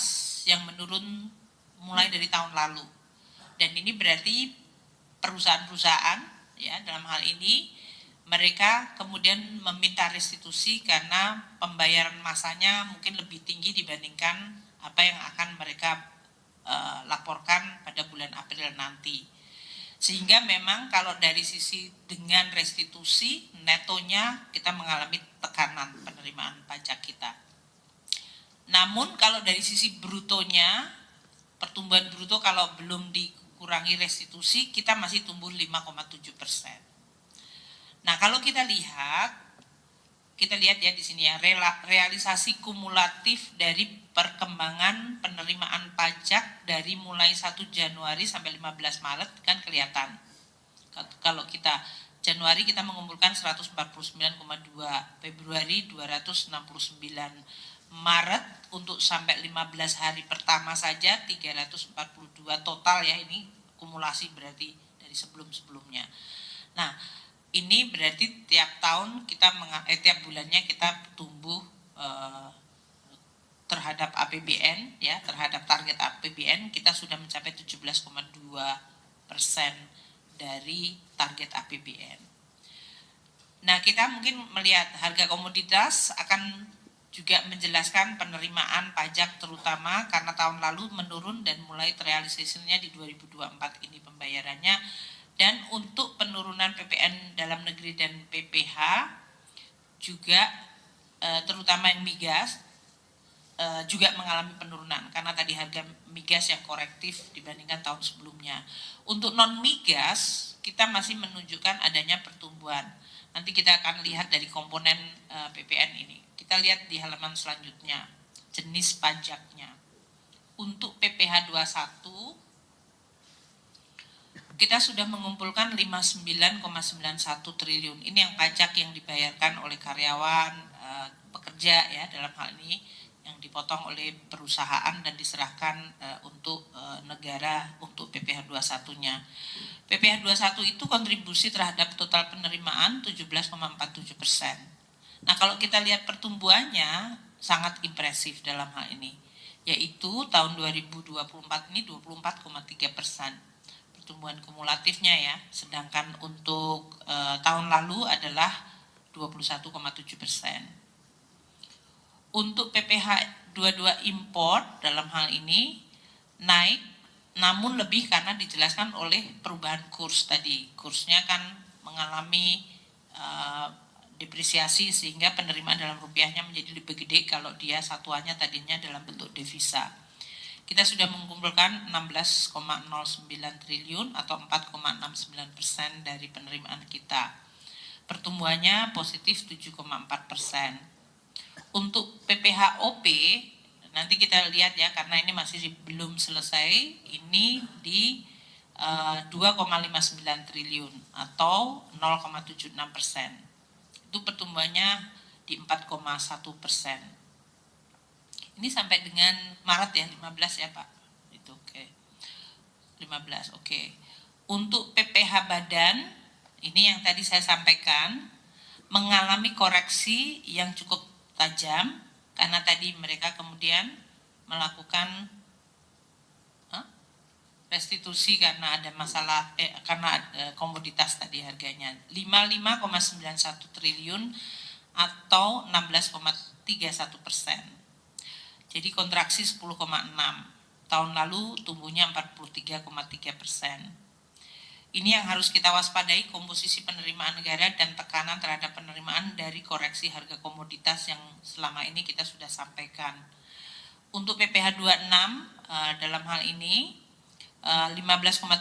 A: yang menurun mulai dari tahun lalu. Dan ini berarti perusahaan-perusahaan ya dalam hal ini mereka kemudian meminta restitusi karena pembayaran masanya mungkin lebih tinggi dibandingkan apa yang akan mereka laporkan pada bulan April nanti. Sehingga memang kalau dari sisi dengan restitusi netonya kita mengalami tekanan penerimaan pajak kita. Namun kalau dari sisi brutonya, pertumbuhan bruto kalau belum dikurangi restitusi kita masih tumbuh 5,7%. Nah, kalau kita lihat ya di sini ya, realisasi kumulatif dari perkembangan penerimaan pajak dari mulai 1 Januari sampai 15 Maret kan kelihatan. Kalau kita Januari kita mengumpulkan 149,2, Februari 269, Maret untuk sampai 15 hari pertama saja 342 total ya, ini kumulasi berarti dari sebelum-sebelumnya. Nah, ini berarti tiap tahun kita tiap bulannya kita tumbuh terhadap APBN ya, terhadap target APBN kita sudah mencapai 17,2% dari target APBN. Nah, kita mungkin melihat harga komoditas akan juga menjelaskan penerimaan pajak terutama karena tahun lalu menurun dan mulai terrealisasinya di 2024 ini pembayarannya. Dan untuk penurunan PPN dalam negeri dan PPH juga terutama yang migas juga mengalami penurunan karena tadi harga migas yang korektif dibandingkan tahun sebelumnya. Untuk non migas kita masih menunjukkan adanya pertumbuhan. Nanti kita akan lihat dari komponen PPN ini. Kita lihat di halaman selanjutnya jenis pajaknya. Untuk PPH 21 kita sudah mengumpulkan 59,91 triliun. Ini yang pajak yang dibayarkan oleh karyawan, pekerja ya dalam hal ini yang dipotong oleh perusahaan dan diserahkan untuk negara untuk PPH 21-nya. PPH 21 itu kontribusi terhadap total penerimaan 17,47%. Nah, kalau kita lihat pertumbuhannya sangat impresif dalam hal ini. yaitu tahun 2024 ini 24,3%. Pertumbuhan kumulatifnya ya, sedangkan untuk tahun lalu adalah 21,7%. Untuk PPH 22 import dalam hal ini naik, namun lebih karena dijelaskan oleh perubahan kurs tadi. Kursnya kan mengalami depresiasi sehingga penerimaan dalam rupiahnya menjadi lebih gede kalau dia satuannya tadinya dalam bentuk devisa. Kita sudah mengumpulkan 16,09 triliun atau 4,69% dari penerimaan kita. Pertumbuhannya positif 7,4%. Untuk PPHOP nanti kita lihat ya, karena ini masih belum selesai, ini di 2,59 triliun atau 0,76%. Itu pertumbuhannya di 4,1%. Ini sampai dengan Maret ya, 15 ya Pak. Itu oke. 15, oke. Untuk PPH badan, ini yang tadi saya sampaikan, mengalami koreksi yang cukup tajam karena tadi mereka kemudian melakukan restitusi karena ada masalah karena komoditas tadi harganya 55,91 triliun atau 16,31%. Jadi kontraksi 10,6. Tahun lalu tumbuhnya 43,3%. Ini yang harus kita waspadai, komposisi penerimaan negara dan tekanan terhadap penerimaan dari koreksi harga komoditas yang selama ini kita sudah sampaikan. Untuk PPH 26 dalam hal ini 15,35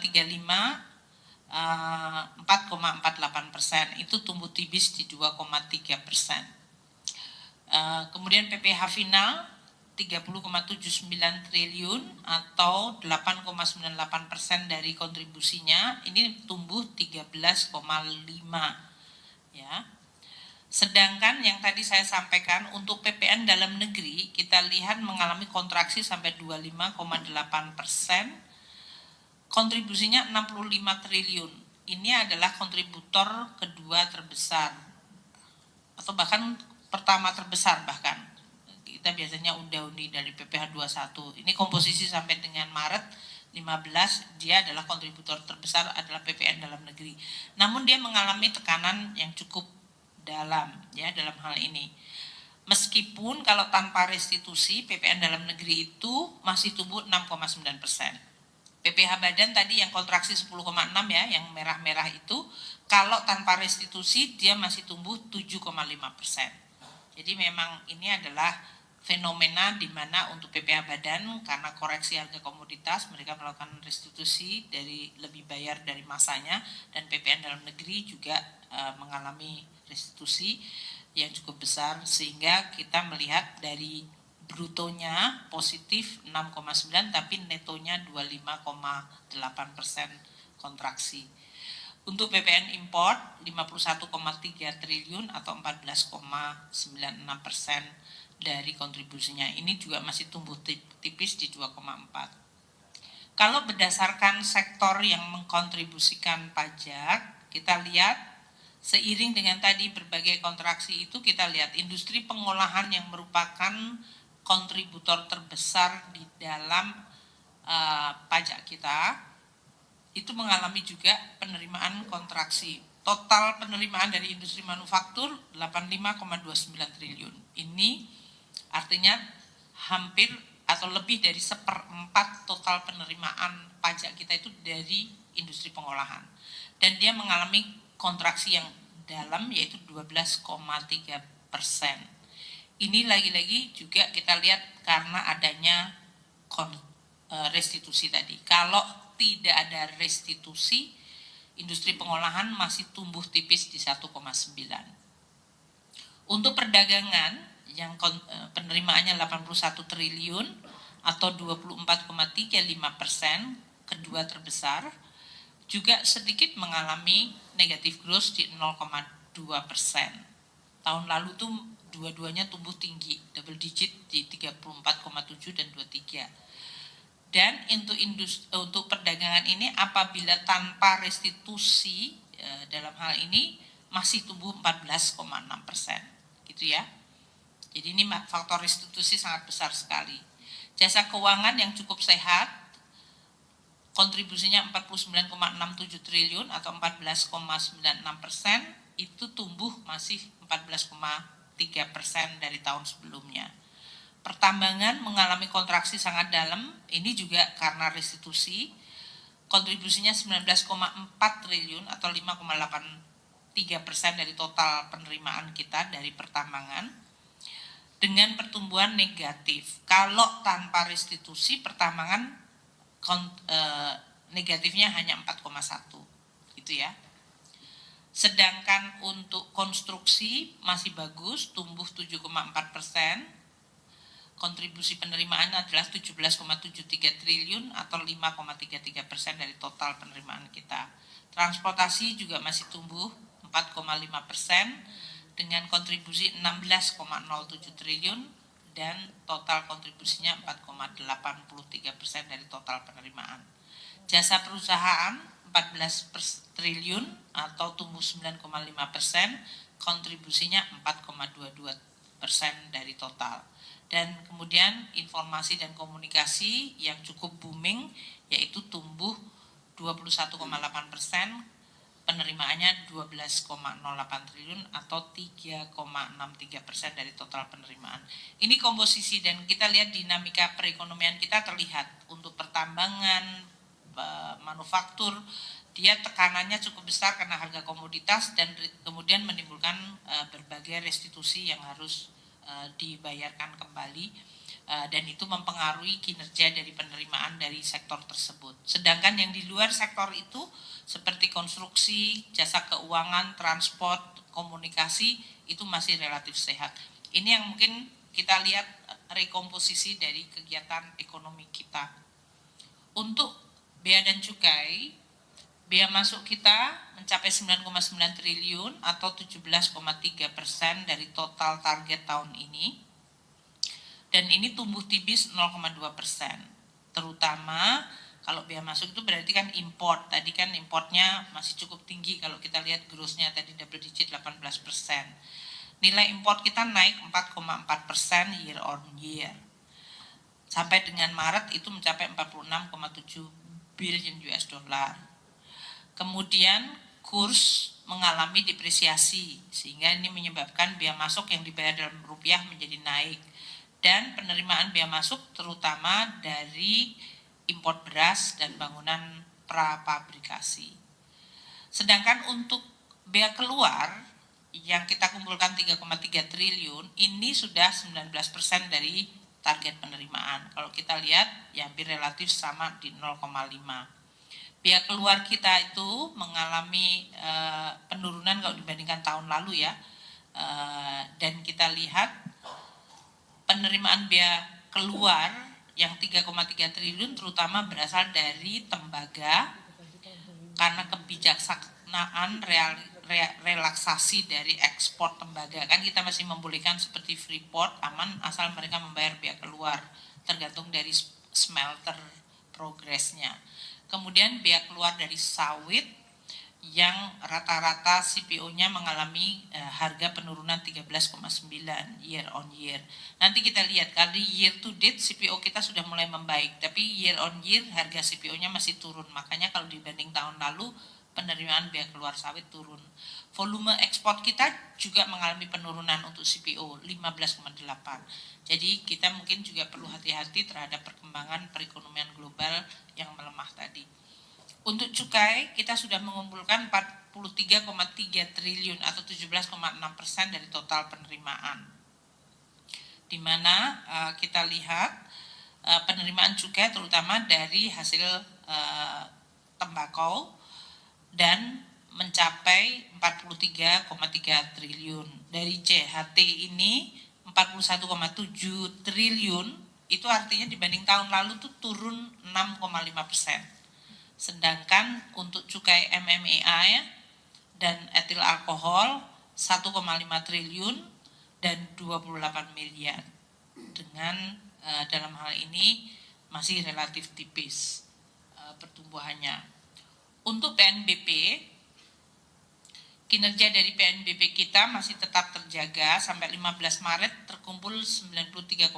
A: 4,48%, itu tumbuh tipis di 2,3%. Kemudian PPH final 30,79 triliun atau 8,98% dari kontribusinya, ini tumbuh 13,5 ya. Sedangkan yang tadi saya sampaikan untuk PPN dalam negeri kita lihat mengalami kontraksi sampai 25,8%, kontribusinya 65 triliun. Ini adalah kontributor kedua terbesar atau bahkan pertama terbesar bahkan. Kita biasanya undi dari PPH 21. Ini komposisi sampai dengan Maret 15, dia adalah kontributor terbesar adalah PPN dalam negeri. Namun dia mengalami tekanan yang cukup dalam ya dalam hal ini. Meskipun kalau tanpa restitusi PPN dalam negeri itu masih tumbuh 6,9%. PPH badan tadi yang kontraksi 10,6 ya, yang merah-merah itu, kalau tanpa restitusi dia masih tumbuh 7,5%. Jadi memang ini adalah fenomena di mana untuk PPH badan karena koreksi harga komoditas mereka melakukan restitusi dari lebih bayar dari masanya, dan PPN dalam negeri juga mengalami restitusi yang cukup besar sehingga kita melihat dari brutonya positif 6,9 tapi netonya 25,8% kontraksi. Untuk PPN import 51,3 triliun atau 14,96% dari kontribusinya. Ini juga masih tumbuh tipis di 2,4. Kalau berdasarkan sektor yang mengkontribusikan pajak, kita lihat seiring dengan tadi berbagai kontraksi itu, kita lihat industri pengolahan yang merupakan kontributor terbesar di dalam pajak kita itu mengalami juga penerimaan kontraksi. Total penerimaan dari industri manufaktur 85,29 triliun. Ini artinya hampir atau lebih dari 1/4 total penerimaan pajak kita itu dari industri pengolahan. Dan dia mengalami kontraksi yang dalam yaitu 12,3%. Ini lagi-lagi juga kita lihat karena adanya restitusi tadi. Kalau tidak ada restitusi, industri pengolahan masih tumbuh tipis di 1,9. Untuk perdagangan yang penerimaannya 81 triliun atau 24,35%, kedua terbesar, juga sedikit mengalami negatif growth di 0,2%. Tahun lalu tuh dua-duanya tumbuh tinggi, double digit di 34,7 dan 23. Dan untuk perdagangan ini apabila tanpa restitusi dalam hal ini masih tumbuh 14,6%, gitu ya. Jadi ini faktor restitusi sangat besar sekali. Jasa keuangan yang cukup sehat, kontribusinya 49,67 triliun atau 14,96%, itu tumbuh masih 14,3% dari tahun sebelumnya. Pertambangan mengalami kontraksi sangat dalam, ini juga karena restitusi, kontribusinya 19,4 triliun atau 5,83% dari total penerimaan kita dari pertambangan, dengan pertumbuhan negatif. Kalau tanpa restitusi, pertambangan negatifnya hanya 4,1, gitu ya. Sedangkan untuk konstruksi masih bagus, tumbuh 7,4%. Kontribusi penerimaan adalah 17,73 triliun atau 5,33% dari total penerimaan kita. Transportasi juga masih tumbuh 4,5% dengan kontribusi 16,07 triliun dan total kontribusinya 4,83% dari total penerimaan. Jasa perusahaan 14 triliun atau tumbuh 9,5%, kontribusinya 4,22% dari total. Dan kemudian informasi dan komunikasi yang cukup booming, yaitu tumbuh 21,8%, penerimaannya 12,08 triliun atau 3,63% dari total penerimaan. Ini komposisi dan kita lihat dinamika perekonomian kita terlihat untuk pertambangan, manufaktur, dia tekanannya cukup besar karena harga komoditas dan kemudian menimbulkan berbagai restitusi yang harus dibayarkan kembali, dan itu mempengaruhi kinerja dari penerimaan dari sektor tersebut. Sedangkan yang di luar sektor itu seperti konstruksi, jasa keuangan, transport, komunikasi itu masih relatif sehat. Ini yang mungkin kita lihat rekomposisi dari kegiatan ekonomi kita. Untuk bea dan cukai, bea masuk kita mencapai 9,9 triliun atau 17,3% dari total target tahun ini. Dan ini tumbuh tipis 0,2%. Terutama kalau bea masuk itu berarti kan import. Tadi kan importnya masih cukup tinggi kalau kita lihat growth-nya tadi double digit 18%. Nilai import kita naik 4,4% year on year. Sampai dengan Maret itu mencapai 46,7 billion US dollar. Kemudian kurs mengalami depresiasi sehingga ini menyebabkan bea masuk yang dibayar dalam rupiah menjadi naik, dan penerimaan bea masuk terutama dari impor beras dan bangunan prapabrikasi. Sedangkan untuk bea keluar yang kita kumpulkan 3,3 triliun ini sudah 19% dari target penerimaan. Kalau kita lihat ya hampir relatif sama di 0,5. Bea keluar kita itu mengalami penurunan kalau dibandingkan tahun lalu ya, dan kita lihat penerimaan bea keluar yang 3,3 triliun terutama berasal dari tembaga karena kebijaksanaan relaksasi dari ekspor tembaga. Kan kita masih membolehkan seperti Freeport aman asal mereka membayar bea keluar tergantung dari smelter progresnya. Kemudian bea keluar dari sawit yang rata-rata CPO-nya mengalami harga penurunan 13,9 year on year. Nanti kita lihat kali year to date CPO kita sudah mulai membaik, tapi year on year harga CPO-nya masih turun. Makanya kalau dibanding tahun lalu penerimaan bea keluar sawit turun. Volume ekspor kita juga mengalami penurunan untuk CPO 15,8. Jadi kita mungkin juga perlu hati-hati terhadap perkembangan perekonomian global yang melemah tadi. Untuk cukai kita sudah mengumpulkan 43,3 triliun atau 17,6% dari total penerimaan. Di mana kita lihat penerimaan cukai terutama dari hasil tembakau dan mencapai 43,3 triliun. Dari CHT ini 41,7 triliun, itu artinya dibanding tahun lalu tuh turun 6,5%. Sedangkan untuk cukai MMEA dan etil alkohol 1,5 triliun dan 28 miliar. Dengan dalam hal ini masih relatif tipis pertumbuhannya. Untuk PNBP Kinerja dari PNBP kita masih tetap terjaga sampai 15 Maret terkumpul 93,5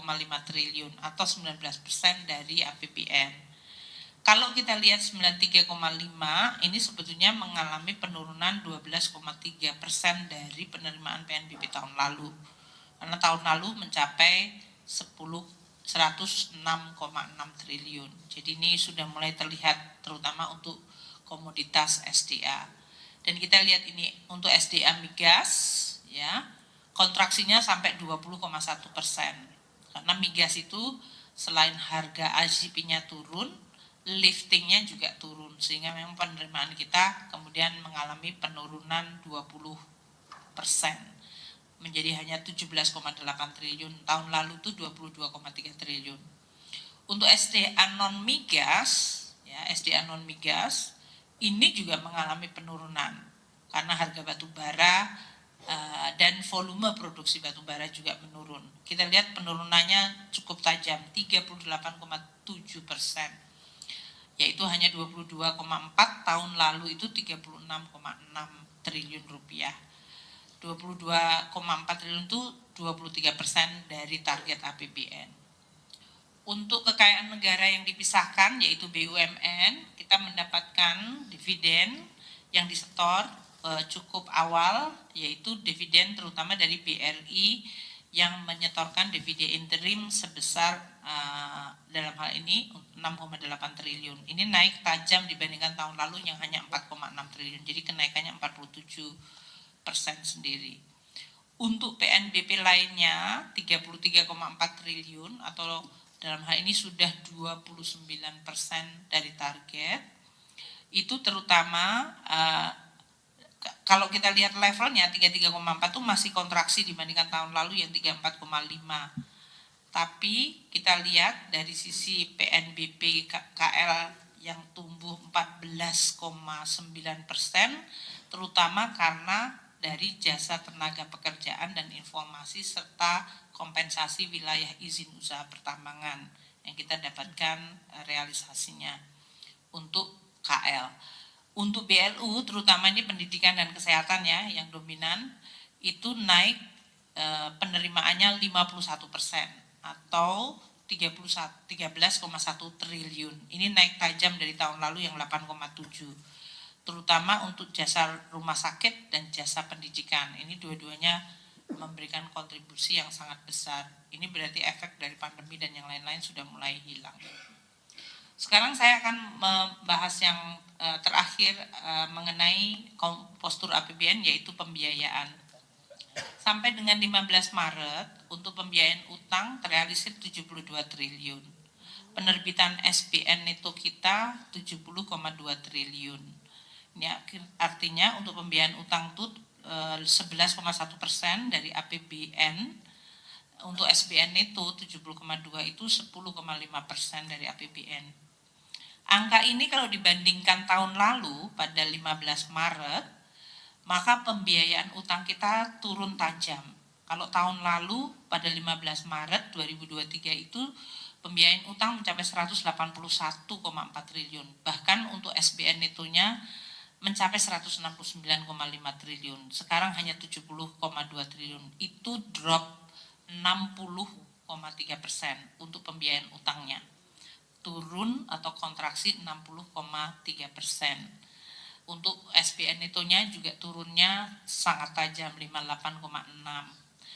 A: triliun atau 19% dari APBN. Kalau kita lihat 93,5 ini sebetulnya mengalami penurunan 12,3% dari penerimaan PNBP tahun lalu. Karena tahun lalu mencapai 106,6 triliun. Jadi ini sudah mulai terlihat terutama untuk komoditas SDA. Dan kita lihat ini untuk SDA migas ya, kontraksinya sampai 20,1%. Karena migas itu selain harga ICP-nya turun, liftingnya juga turun, sehingga memang penerimaan kita kemudian mengalami penurunan 20%, menjadi hanya 17,8 triliun. Tahun lalu itu 22,3 triliun. Untuk SDA non migas ya, SDA non migas ini juga mengalami penurunan karena harga batu bara dan volume produksi batu bara juga menurun. Kita lihat penurunannya cukup tajam, 38,7%, yaitu hanya 22,4, tahun lalu itu 36,6 triliun rupiah. 22,4 triliun itu 23% dari target APBN. Untuk kekayaan negara yang dipisahkan yaitu BUMN, kita mendapatkan dividen yang disetor cukup awal, yaitu dividen terutama dari BRI yang menyetorkan dividen interim sebesar dalam hal ini 6,8 triliun. Ini naik tajam dibandingkan tahun lalu yang hanya 4,6 triliun. Jadi kenaikannya 47% sendiri. Untuk PNBP lainnya 33,4 triliun atau dalam hal ini sudah 29% dari target. Itu terutama kalau kita lihat levelnya 33,4 itu masih kontraksi dibandingkan tahun lalu yang 34,5. Tapi kita lihat dari sisi PNBP KL yang tumbuh 14,9%, terutama karena dari jasa tenaga pekerjaan dan informasi serta kompensasi wilayah izin usaha pertambangan yang kita dapatkan realisasinya untuk KL. Untuk BLU terutama ini pendidikan dan kesehatan ya yang dominan, itu naik penerimaannya 51% atau 13,1 triliun. Ini naik tajam dari tahun lalu yang 8,7, terutama untuk jasa rumah sakit dan jasa pendidikan. Ini dua-duanya memberikan kontribusi yang sangat besar. Ini berarti efek dari pandemi dan yang lain-lain sudah mulai hilang. Sekarang saya akan membahas yang terakhir mengenai postur APBN, yaitu pembiayaan. Sampai dengan 15 Maret untuk pembiayaan utang terrealisir 72 triliun. Penerbitan SBN itu kita 70,2 triliun. Ini artinya untuk pembiayaan utang itu 11,1% dari APBN. Untuk SBN itu 70,2 itu 10,5% dari APBN. Angka ini kalau dibandingkan tahun lalu pada 15 Maret, maka pembiayaan utang kita turun tajam. Kalau tahun lalu pada 15 Maret 2023 itu pembiayaan utang mencapai 181,4 triliun. Bahkan untuk SBN itunya mencapai 169,5 triliun. Sekarang hanya 70,2 triliun. Itu drop 60,3% untuk pembiayaan utangnya. Turun atau kontraksi 60,3%. Untuk SBN itunya juga turunnya sangat tajam 58,6.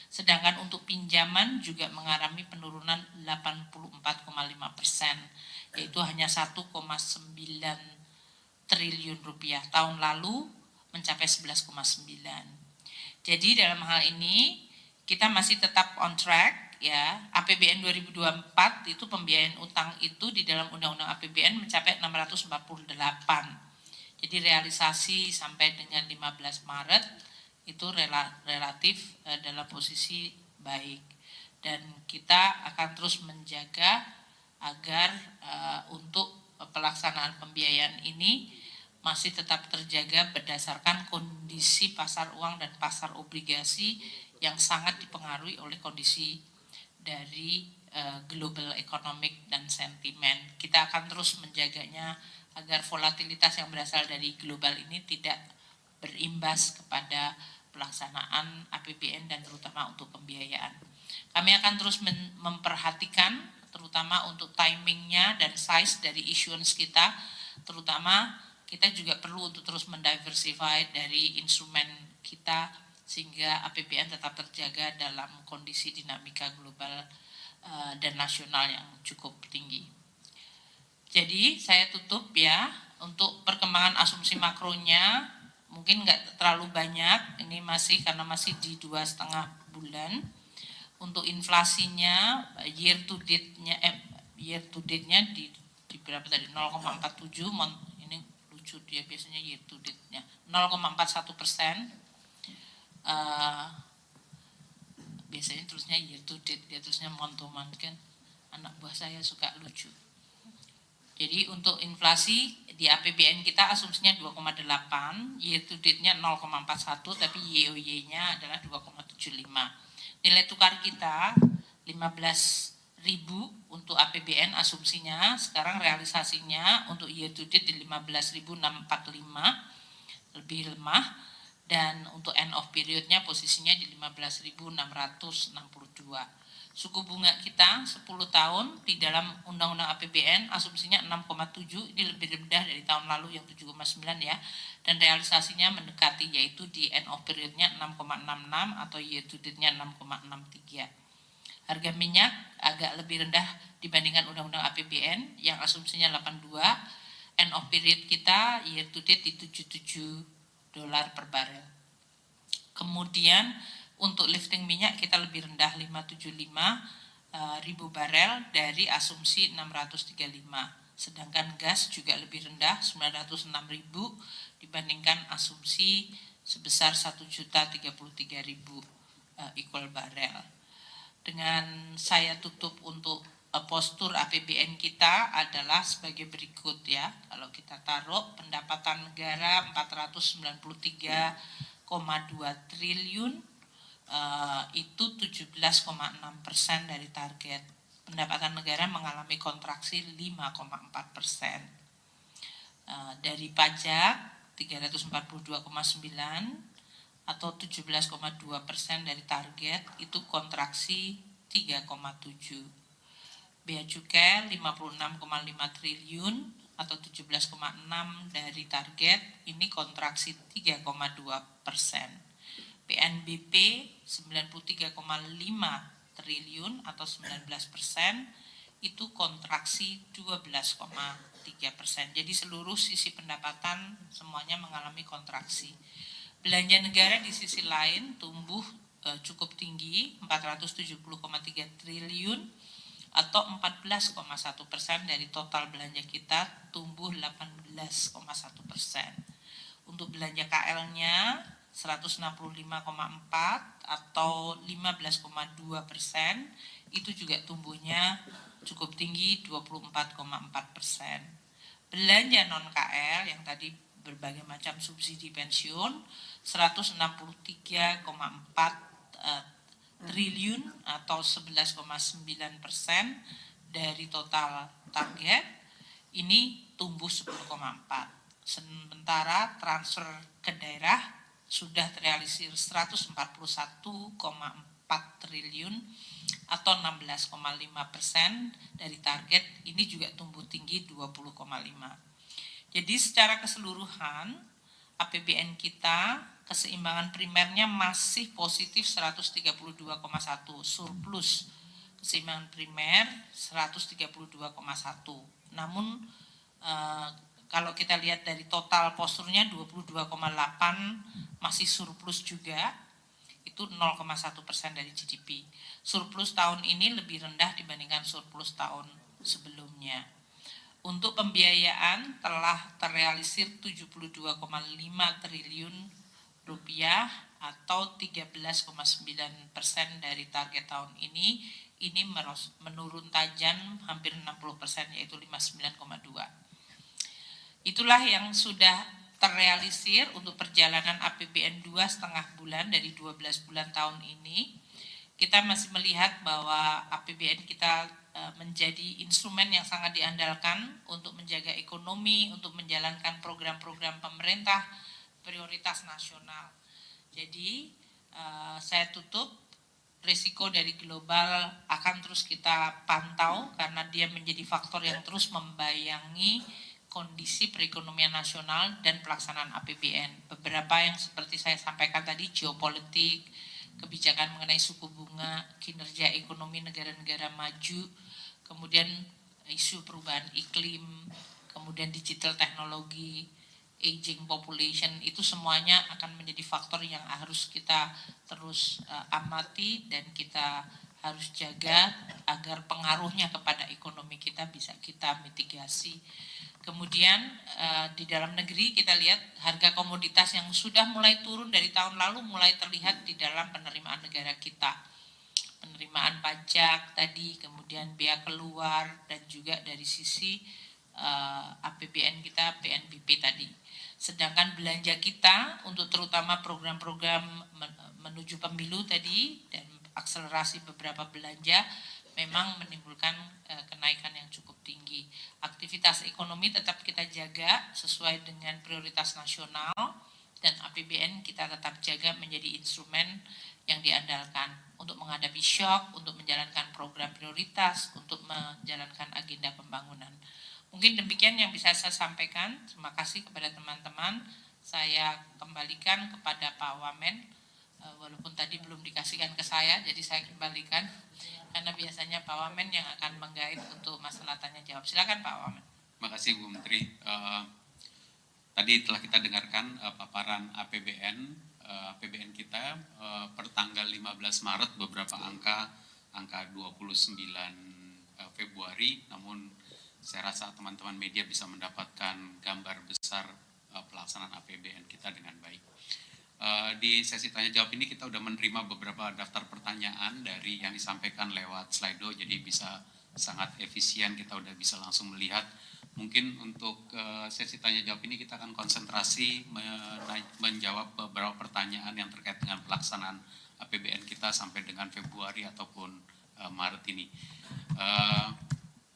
A: Sedangkan untuk pinjaman juga mengalami penurunan 84,5%, yaitu hanya 1,9 triliun rupiah. Tahun lalu mencapai 11,9. Jadi dalam hal ini kita masih tetap on track ya. APBN 2024 itu pembiayaan utang itu di dalam Undang-Undang APBN mencapai 648. Jadi realisasi sampai dengan 15 Maret itu relatif dalam posisi baik. Dan kita akan terus menjaga agar untuk pelaksanaan pembiayaan ini masih tetap terjaga berdasarkan kondisi pasar uang dan pasar obligasi yang sangat dipengaruhi oleh kondisi dari global economic dan sentimen. Kita akan terus menjaganya agar volatilitas yang berasal dari global ini tidak berimbas kepada pelaksanaan APBN dan terutama untuk pembiayaan. Kami akan terus memperhatikan terutama untuk timingnya dan size dari issuance kita, terutama kita juga perlu untuk terus mendiversify dari instrumen kita sehingga APBN tetap terjaga dalam kondisi dinamika global dan nasional yang cukup tinggi. Jadi saya tutup ya, untuk perkembangan asumsi makronya mungkin nggak terlalu banyak, ini masih karena masih di 2,5 bulan. Untuk inflasinya year to date-nya di berapa tadi, 0,47, ini lucu dia biasanya year to date-nya 0,41%. Biasanya terusnya year to date, dia terusnya month to month, kan anak buah saya suka lucu. Jadi untuk inflasi di APBN kita asumsinya 2,8, year to date-nya 0,41, tapi YoY-nya adalah 2,75. Nilai tukar kita 15.000 untuk APBN asumsinya, sekarang realisasinya untuk year to date di 15.645, lebih lemah, dan untuk end of period-nya posisinya di 15.662. Suku bunga kita 10 tahun di dalam Undang-Undang APBN asumsinya 6,7, ini lebih rendah dari tahun lalu yang 7,9 ya, dan realisasinya mendekati, yaitu di end of period-nya 6,66 atau year to date-nya 6,63. Harga minyak agak lebih rendah dibandingkan Undang-Undang APBN yang asumsinya 82, end of period kita year to date di 77 dolar per barel. Kemudian untuk lifting minyak kita lebih rendah 575.000 barel dari asumsi 635. Sedangkan gas juga lebih rendah 906.000 dibandingkan asumsi sebesar 1.033.000 equal barel. Dengan saya tutup untuk postur APBN kita adalah sebagai berikut ya. Kalau kita taruh pendapatan negara 493,2 triliun, itu 17,6% dari target. Pendapatan negara mengalami kontraksi 5,4%. Dari pajak 342,9 atau 17,2% dari target, itu kontraksi 3,7. Bea cukai 56,5 triliun atau 17,6 dari target, ini kontraksi 3,2%. PNBP 93,5 triliun atau 19%, itu kontraksi 12,3%. Jadi seluruh sisi pendapatan semuanya mengalami kontraksi. Belanja negara di sisi lain tumbuh cukup tinggi 470,3 triliun atau 14,1% dari total belanja kita, tumbuh 18,1%. Untuk belanja KL-nya 165,4 atau 15,2%, itu juga tumbuhnya cukup tinggi 24,4%. Belanja non KL yang tadi berbagai macam subsidi pensiun 163,4 triliun atau 11,9% dari total target, ini tumbuh 10,4. Sementara transfer ke daerah sudah terrealisir 141,4 triliun atau 16,5% dari target, ini juga tumbuh tinggi 20,5. Jadi secara keseluruhan APBN kita keseimbangan primernya masih positif 132,1, surplus keseimbangan primer 132,1. Namun kalau kita lihat dari total posturnya 22,8 masih surplus juga, itu 0,1% dari GDP. Surplus tahun ini lebih rendah dibandingkan surplus tahun sebelumnya. Untuk pembiayaan telah terrealisir 72,5 triliun rupiah atau 13,9% dari target tahun ini menurun tajam hampir 60%, yaitu 59,2. Itulah yang sudah terrealisir untuk perjalanan APBN 2,5 bulan dari 12 bulan tahun ini. Kita masih melihat bahwa APBN kita menjadi instrumen yang sangat diandalkan untuk menjaga ekonomi, untuk menjalankan program-program pemerintah, prioritas nasional. Jadi saya tutup, risiko dari global akan terus kita pantau karena dia menjadi faktor yang terus membayangi kondisi perekonomian nasional dan pelaksanaan APBN. Beberapa yang seperti saya sampaikan tadi, geopolitik, kebijakan mengenai suku bunga, kinerja ekonomi negara-negara maju, kemudian isu perubahan iklim, kemudian digital teknologi, aging population, itu semuanya akan menjadi faktor yang harus kita terus amati dan kita harus jaga agar pengaruhnya kepada ekonomi kita bisa kita mitigasi. Kemudian di dalam negeri kita lihat harga komoditas yang sudah mulai turun dari tahun lalu mulai terlihat di dalam penerimaan negara kita. Penerimaan pajak tadi, kemudian biaya keluar, dan juga dari sisi APBN kita, PNBP tadi. Sedangkan belanja kita untuk terutama program-program menuju pemilu tadi dan akselerasi beberapa belanja memang menimbulkan kenaikan yang cukup tinggi. Aktivitas ekonomi tetap kita jaga sesuai dengan prioritas nasional dan APBN kita tetap jaga menjadi instrumen yang diandalkan untuk menghadapi shock, untuk menjalankan program prioritas, untuk menjalankan agenda pembangunan. Mungkin demikian yang bisa saya sampaikan. Terima kasih kepada teman-teman. Saya kembalikan kepada Pak Wamen, walaupun tadi belum dikasihkan ke saya, jadi saya kembalikan. Karena biasanya Pak Wamen yang akan menggait untuk masalah tanya jawab. Silakan Pak Wamen.
B: Terima kasih Bu Menteri. Tadi telah kita dengarkan paparan APBN kita per tanggal 15 Maret beberapa angka 29 Februari, namun saya rasa teman-teman media bisa mendapatkan gambar besar pelaksanaan APBN kita dengan baik. Di sesi tanya jawab ini kita sudah menerima beberapa daftar pertanyaan dari yang disampaikan lewat Slido, jadi bisa sangat efisien, kita sudah bisa langsung melihat. Mungkin untuk sesi tanya jawab ini kita akan konsentrasi menjawab beberapa pertanyaan yang terkait dengan pelaksanaan APBN kita sampai dengan Februari ataupun Maret ini.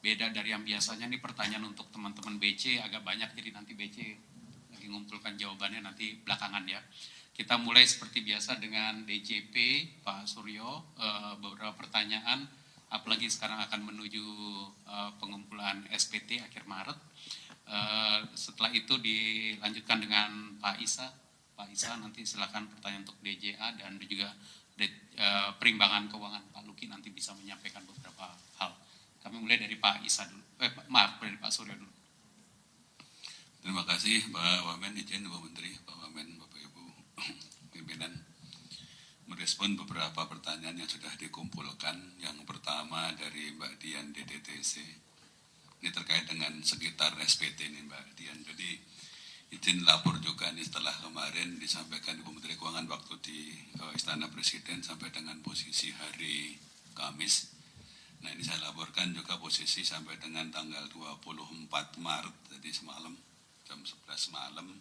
B: Beda dari yang biasanya, nih pertanyaan untuk teman-teman BC agak banyak, jadi nanti BC lagi ngumpulkan jawabannya nanti belakangan ya. Kita mulai seperti biasa dengan DJP, Pak Suryo, beberapa pertanyaan, apalagi sekarang akan menuju pengumpulan SPT akhir Maret. Setelah itu dilanjutkan dengan Pak Isa. Pak Isa nanti silakan pertanyaan untuk DJA dan juga perimbangan keuangan. Pak Luki nanti bisa menyampaikan beberapa hal. Kami mulai dari Pak Isa dulu. Dari Pak Suryo dulu.
C: Terima kasih Pak Wamen, izin Pak Menteri, Pak Wamen, Bapak Ibu pimpinan, merespon beberapa pertanyaan yang sudah dikumpulkan. Yang pertama dari Mbak Dian DDTC, ini terkait dengan sekitar SPT ini Mbak Dian. Jadi izin lapor juga nih, setelah kemarin disampaikan Ibu Menteri Keuangan waktu di Istana Presiden sampai dengan posisi hari Kamis. Nah ini saya laporkan juga posisi sampai dengan tanggal 24 Maret, jadi semalam jam 11 malam,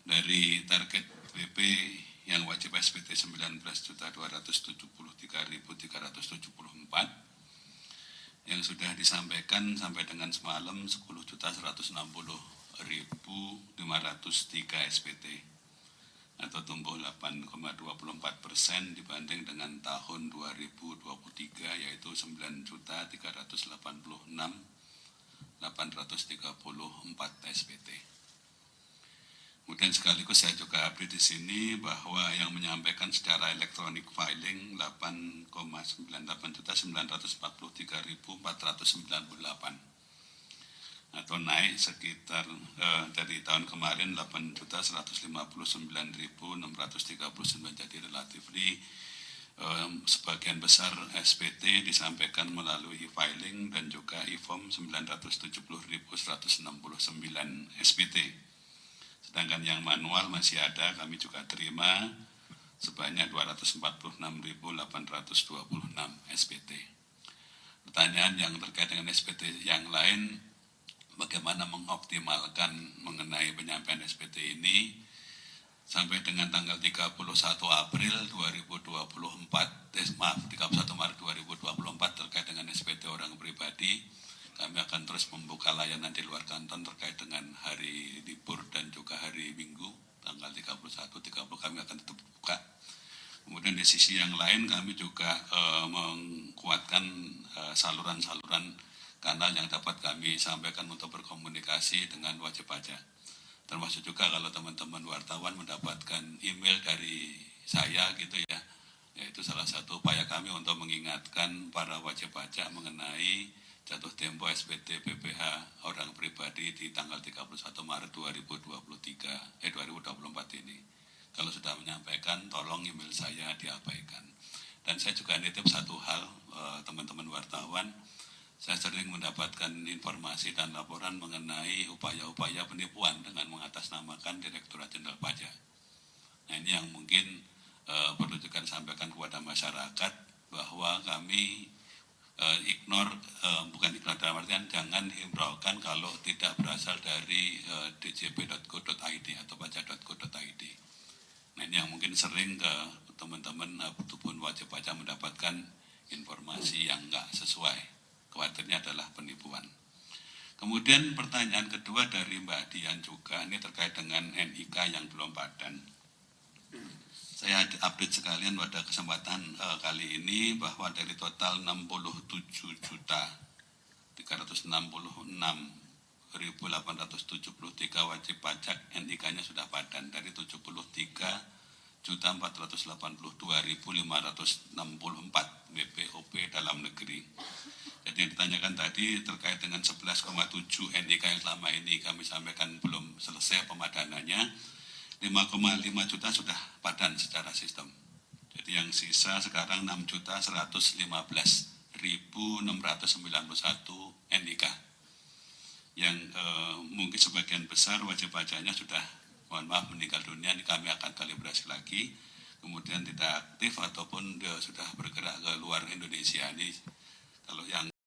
C: dari target WP yang wajib SPT 19.273.374 yang sudah disampaikan sampai dengan semalam 10.160.503 SPT atau tumbuh 8,24% dibanding dengan tahun 2023, yaitu 9.386.834 SPT. Kemudian sekaligus saya juga update di sini bahwa yang menyampaikan secara elektronik filing 8,98.943.498 atau naik sekitar dari tahun kemarin 8.159.639, jadi relatif sebagian besar SPT disampaikan melalui e-filing dan juga e-form 970.169 SPT. Sedangkan yang manual masih ada, kami juga terima sebanyak 246.826 SPT. Pertanyaan yang terkait dengan SPT yang lain, bagaimana mengoptimalkan mengenai penyampaian SPT ini sampai dengan tanggal 31 April 2024, 31 Maret 2024 terkait dengan SPT orang pribadi. Kami akan terus membuka layanan di luar kanton terkait dengan hari libur dan juga hari Minggu, tanggal 21.30 kami akan tetap buka. Kemudian di sisi yang lain kami juga menguatkan saluran-saluran kanal yang dapat kami sampaikan untuk berkomunikasi dengan wajib pajak. Termasuk juga kalau teman-teman wartawan mendapatkan email dari saya gitu ya, yaitu salah satu upaya kami untuk mengingatkan para wajib pajak mengenai jatuh tempo SPT PPh orang pribadi di tanggal 31 Maret 2024 ini. Kalau sudah menyampaikan, tolong email saya diabaikan. Dan saya juga nitip satu hal, teman-teman wartawan, saya sering mendapatkan informasi dan laporan mengenai upaya-upaya penipuan dengan mengatasnamakan Direktorat Jenderal Pajak. Nah ini yang mungkin perlu juga disampaikan kepada masyarakat bahwa kami bukan ignore dalam artian jangan hiraukan kalau tidak berasal dari djp.go.id atau pajak.go.id. Nah ini yang mungkin sering ke teman-teman ataupun wajib pajak mendapatkan informasi yang enggak sesuai. Khawatirnya adalah penipuan. Kemudian pertanyaan kedua dari Mbak Dian juga, ini terkait dengan NIK yang belum padan. Saya update sekalian pada kesempatan kali ini bahwa dari total 67.366.873 wajib pajak NIK-nya sudah padan dari 73.482.564 BPOP dalam negeri. Jadi yang ditanyakan tadi terkait dengan 11,7 NIK yang selama ini kami sampaikan belum selesai pemadanannya, 5,5 juta sudah padan secara sistem. Jadi yang sisa sekarang 6.111.691 NIK. Yang mungkin sebagian besar wajib pajaknya sudah, mohon maaf, meninggal dunia. Ini kami akan kalibrasi lagi. Kemudian tidak aktif ataupun sudah bergerak ke luar Indonesia. Ini kalau yang